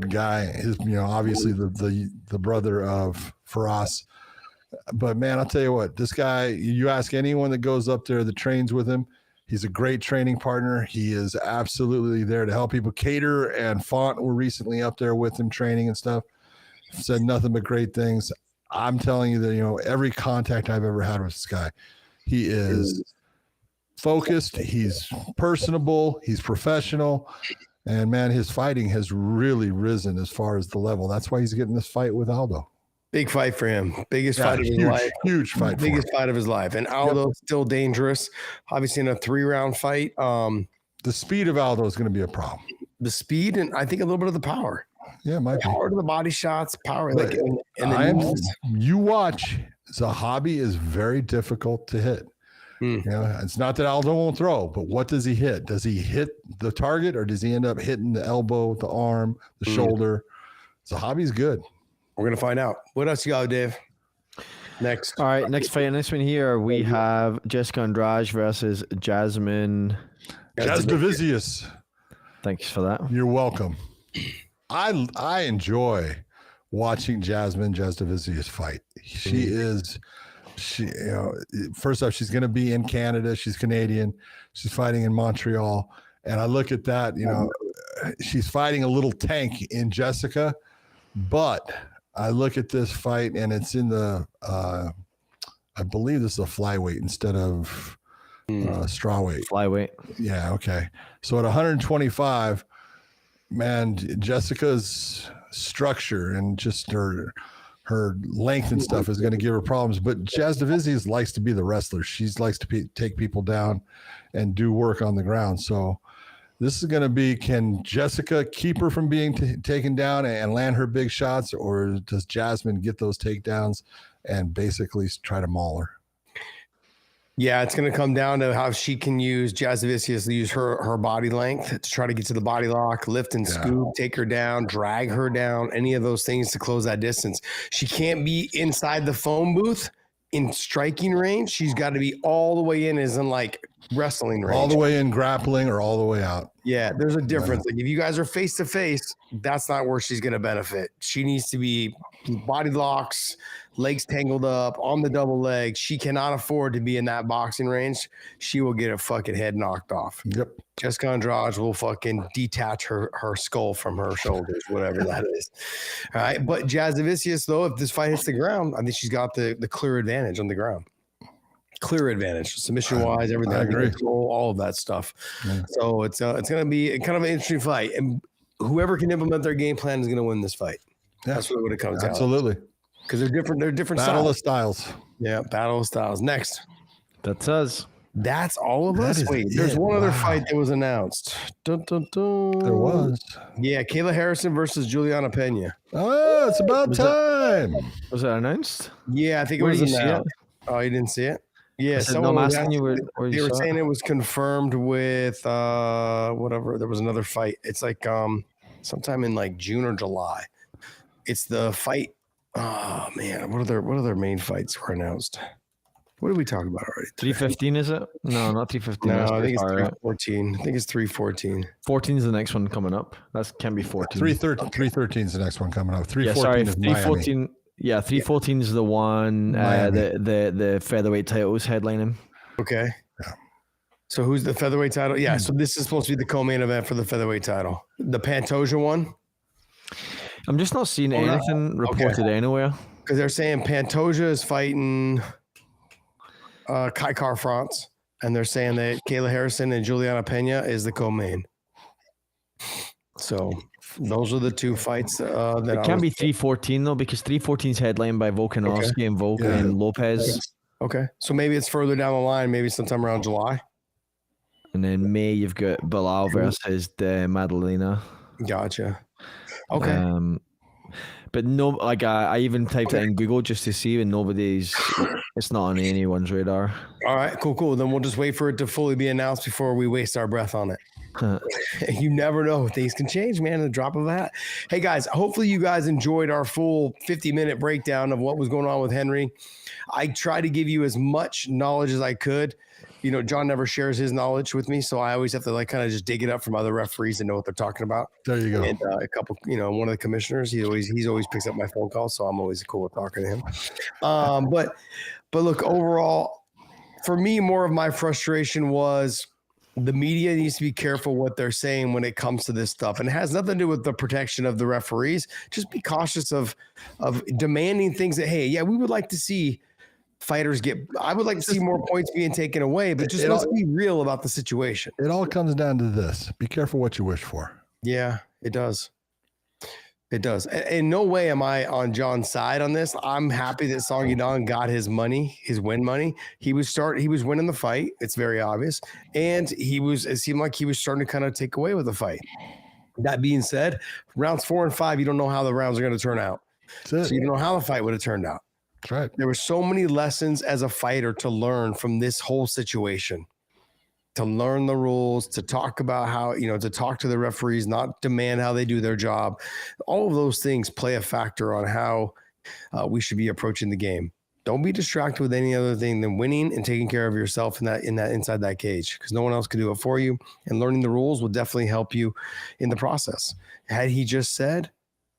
guy. He's, you know, obviously the brother of Faraz. But man, I'll tell you what, this guy, you ask anyone that goes up there that trains with him, he's a great training partner. He is absolutely there to help people. Cater and Font were recently up there with him training and stuff. Said nothing but great things. I'm telling you that, you know, every contact I've ever had with this guy, he is focused. He's personable. He's professional. And man, his fighting has really risen as far as the level. That's why he's getting this fight with Aldo. Big fight for him. Biggest fight of his life. Huge fight. Biggest fight of his life. And Aldo's still dangerous. Obviously in a 3-round fight. The speed of Aldo is going to be a problem. The speed and I think a little bit of the power. Yeah, it might be. Power to the body shots, power. Like, you watch, Zahabi is very difficult to hit. You know, it's not that Aldo won't throw, but what does he hit? Does he hit the target or does he end up hitting the elbow, the arm, the shoulder? Zahabi's good. We're going to find out. What else you got, Dave? Next. All right, next fight. Next one here, we have Jessica Andrade versus Jasudavicius. Thanks for that. You're welcome. I enjoy watching Jasudavicius fight. She, you know, first off, she's going to be in Canada. She's Canadian. She's fighting in Montreal. And I look at that, you know, she's fighting a little tank in Jessica, but I look at this fight and it's in the, I believe this is a flyweight instead of strawweight. Flyweight. Yeah. Okay. So at 125, man, Jessica's structure and just her length and stuff is going to give her problems. But Jasudavicius likes to be the wrestler. She likes to take people down and do work on the ground. So this is going to be, can Jessica keep her from being taken down and land her big shots, or does Jasmine get those takedowns and basically try to maul her? Yeah, it's going to come down to how she can use Jasudavicius to use her body length to try to get to the body lock, lift and scoop, take her down, drag her down, any of those things to close that distance. She can't be inside the phone booth in striking range. She's got to be all the way in, as in like wrestling range. All the way in grappling or all the way out. Yeah, there's a difference. Like if you guys are face to face, that's not where she's going to benefit. She needs to be body locks, legs tangled up on the double leg. She cannot afford to be in that boxing range. She will get a fucking head knocked off. Yep. Jessica Andrade will fucking detach her skull from her shoulders, whatever that is. All right. But Jasudavicius, though, if this fight hits the ground, I think she's got the clear advantage on the ground. Clear advantage, submission wise, everything. I agree. All of that stuff. Yeah. So it's going to be kind of an interesting fight, and whoever can implement their game plan is going to win this fight. Yeah. That's really what it comes down. Absolutely. Because they're different. They're different Battle of styles. styles. Yeah, battle of styles. Next, That's us. that's all of That us. is Wait, it. there's one other Wow. fight that was announced. Dun, dun, dun. There was. Yeah, Kayla Harrison versus Juliana Pena. Oh, it's about time. Was it announced? Yeah, I think it Where was did you see announced. Oh, you didn't see it? Yeah, I said, someone no, I'm was asking you asking- where they you were saw saying it. it was confirmed with whatever. There was another fight. It's like sometime in like June or July. It's the fight. Oh man, what other main fights were announced? What did we talk about already? 315 is it? No, not 315. No, that's I think it's far out. 314. I think it's 314. 14 is the next one coming up. That can be 14. 313 is the next one coming up. Yeah, 314 sorry, is Miami. 314. Yeah, 314 is the one. Miami. The featherweight titles headlining. Okay. Yeah. So who's the featherweight title? Yeah, so this is supposed to be the co-main event for the featherweight title. The Pantoja one? I'm just not seeing Oh, no. anything reported anywhere. Because they're saying Pantoja is fighting Kai Car France, and they're saying that Kayla Harrison and Juliana Pena is the co-main. So those are the two fights that It can be 314 though, because 314 is headlined by Volkanovski and and Lopez. Okay, so maybe it's further down the line, maybe sometime around July. And then May, you've got Bilal versus the Madalena. Gotcha. Okay. But no, like I even typed it in Google just to see, and it's not on anyone's radar. All right, cool. Then we'll just wait for it to fully be announced before we waste our breath on it. You never know. Things can change, man, in the drop of a hat. Hey, guys, hopefully you guys enjoyed our full 50-minute breakdown of what was going on with Henry. I tried to give you as much knowledge as I could. You know, John never shares his knowledge with me, so I always have to like kind of just dig it up from other referees and know what they're talking about. There you go. And a couple, one of the commissioners, he always picks up my phone call, so I'm always cool with talking to him. But look, overall, for me, more of my frustration was the media needs to be careful what they're saying when it comes to this stuff, and it has nothing to do with the protection of the referees. Just be cautious of demanding things that, hey, yeah, we would like to see fighters I would like to see more points being taken away, but just let's be real about the situation. It all comes down to this. Be careful what you wish for. Yeah, it does. It does. In no way am I on John's side on this. I'm happy that Song Yadong got his money, his win money. He was winning the fight. It's very obvious. And it seemed like he was starting to kind of take away with the fight. That being said, rounds 4 and 5, you don't know how the rounds are going to turn out. That's it. So you don't know how the fight would have turned out. That's right. There were so many lessons as a fighter to learn from this whole situation, to learn the rules, to talk about how, to talk to the referees, not demand how they do their job. All of those things play a factor on how we should be approaching the game. Don't be distracted with any other thing than winning and taking care of yourself inside that cage, because no one else can do it for you. And learning the rules will definitely help you in the process. Had he just said,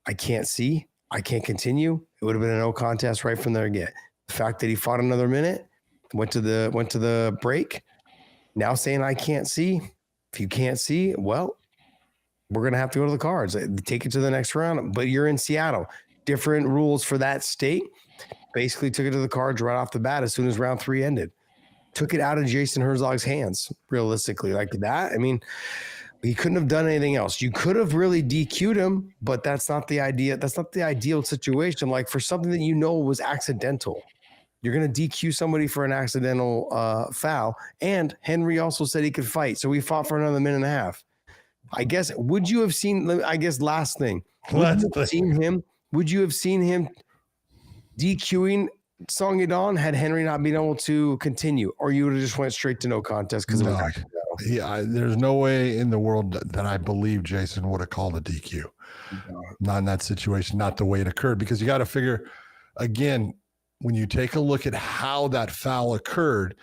I can't see, I can't continue, it would have been a no contest right from there get. The fact that he fought another minute, went to the break, now saying I can't see. If you can't see, well, we're gonna have to go to the cards. Take it to the next round. But you're in Seattle. Different rules for that state. Basically took it to the cards right off the bat as soon as round 3 ended. Took it out of Jason Herzog's hands, realistically. Like that. I mean, he couldn't have done anything else. You could have really DQ'd him, but that's not the idea. That's not the ideal situation. Like for something that was accidental, you're going to DQ somebody for an accidental foul. And Henry also said he could fight. So we fought for another minute and a half. I guess, would you have seen, last thing, would you have seen him DQing Song Yadong had Henry not been able to continue, or you would have just went straight to no contest because No. Yeah, there's no way in the world that I believe Jason would have called a DQ. Not in that situation, not the way it occurred, because you got to figure, again, when you take a look at how that foul occurred,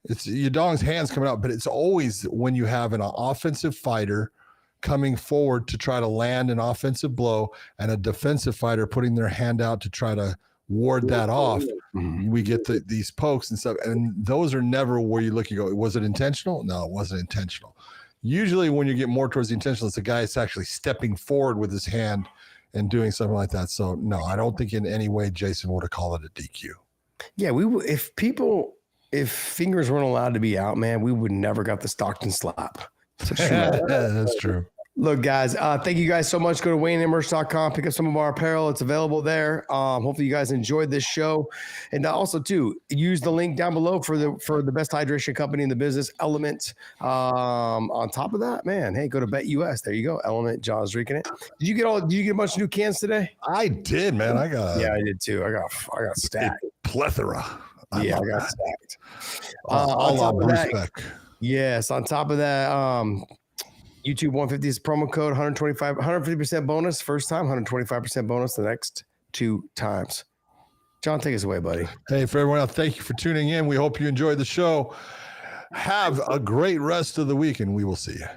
It's Yadong's hands coming out, but it's always when you have an offensive fighter coming forward to try to land an offensive blow and a defensive fighter putting their hand out to try to ward that off. We get these pokes and stuff, and those are never where you look, you go, was it intentional? No, it wasn't intentional. Usually when you get more towards the intentional, it's the guy that's actually stepping forward with his hand and doing something like that. So no, I don't think in any way Jason would have called it a DQ. Yeah, if fingers weren't allowed to be out, man, we would never got the Stockton slap. That's true. Look, guys, thank you guys so much. Go to WayneMmerch.com, pick up some of our apparel. It's available there. Hopefully you guys enjoyed this show. And also, too, use the link down below for the best hydration company in the business, LMNT. On top of that, man, hey, go to BetUS. There you go. LMNT, John's drinking it. Did you get a bunch of new cans today? I did, man. I did too. I got stacked. Plethora. I got stacked. All respect. Yes. On top of that, YouTube 150 is promo code 150% bonus first time, 125% bonus the next 2 times. John, take us away, buddy. Hey, for everyone else, thank you for tuning in. We hope you enjoyed the show. Have a great rest of the week, and we will see you.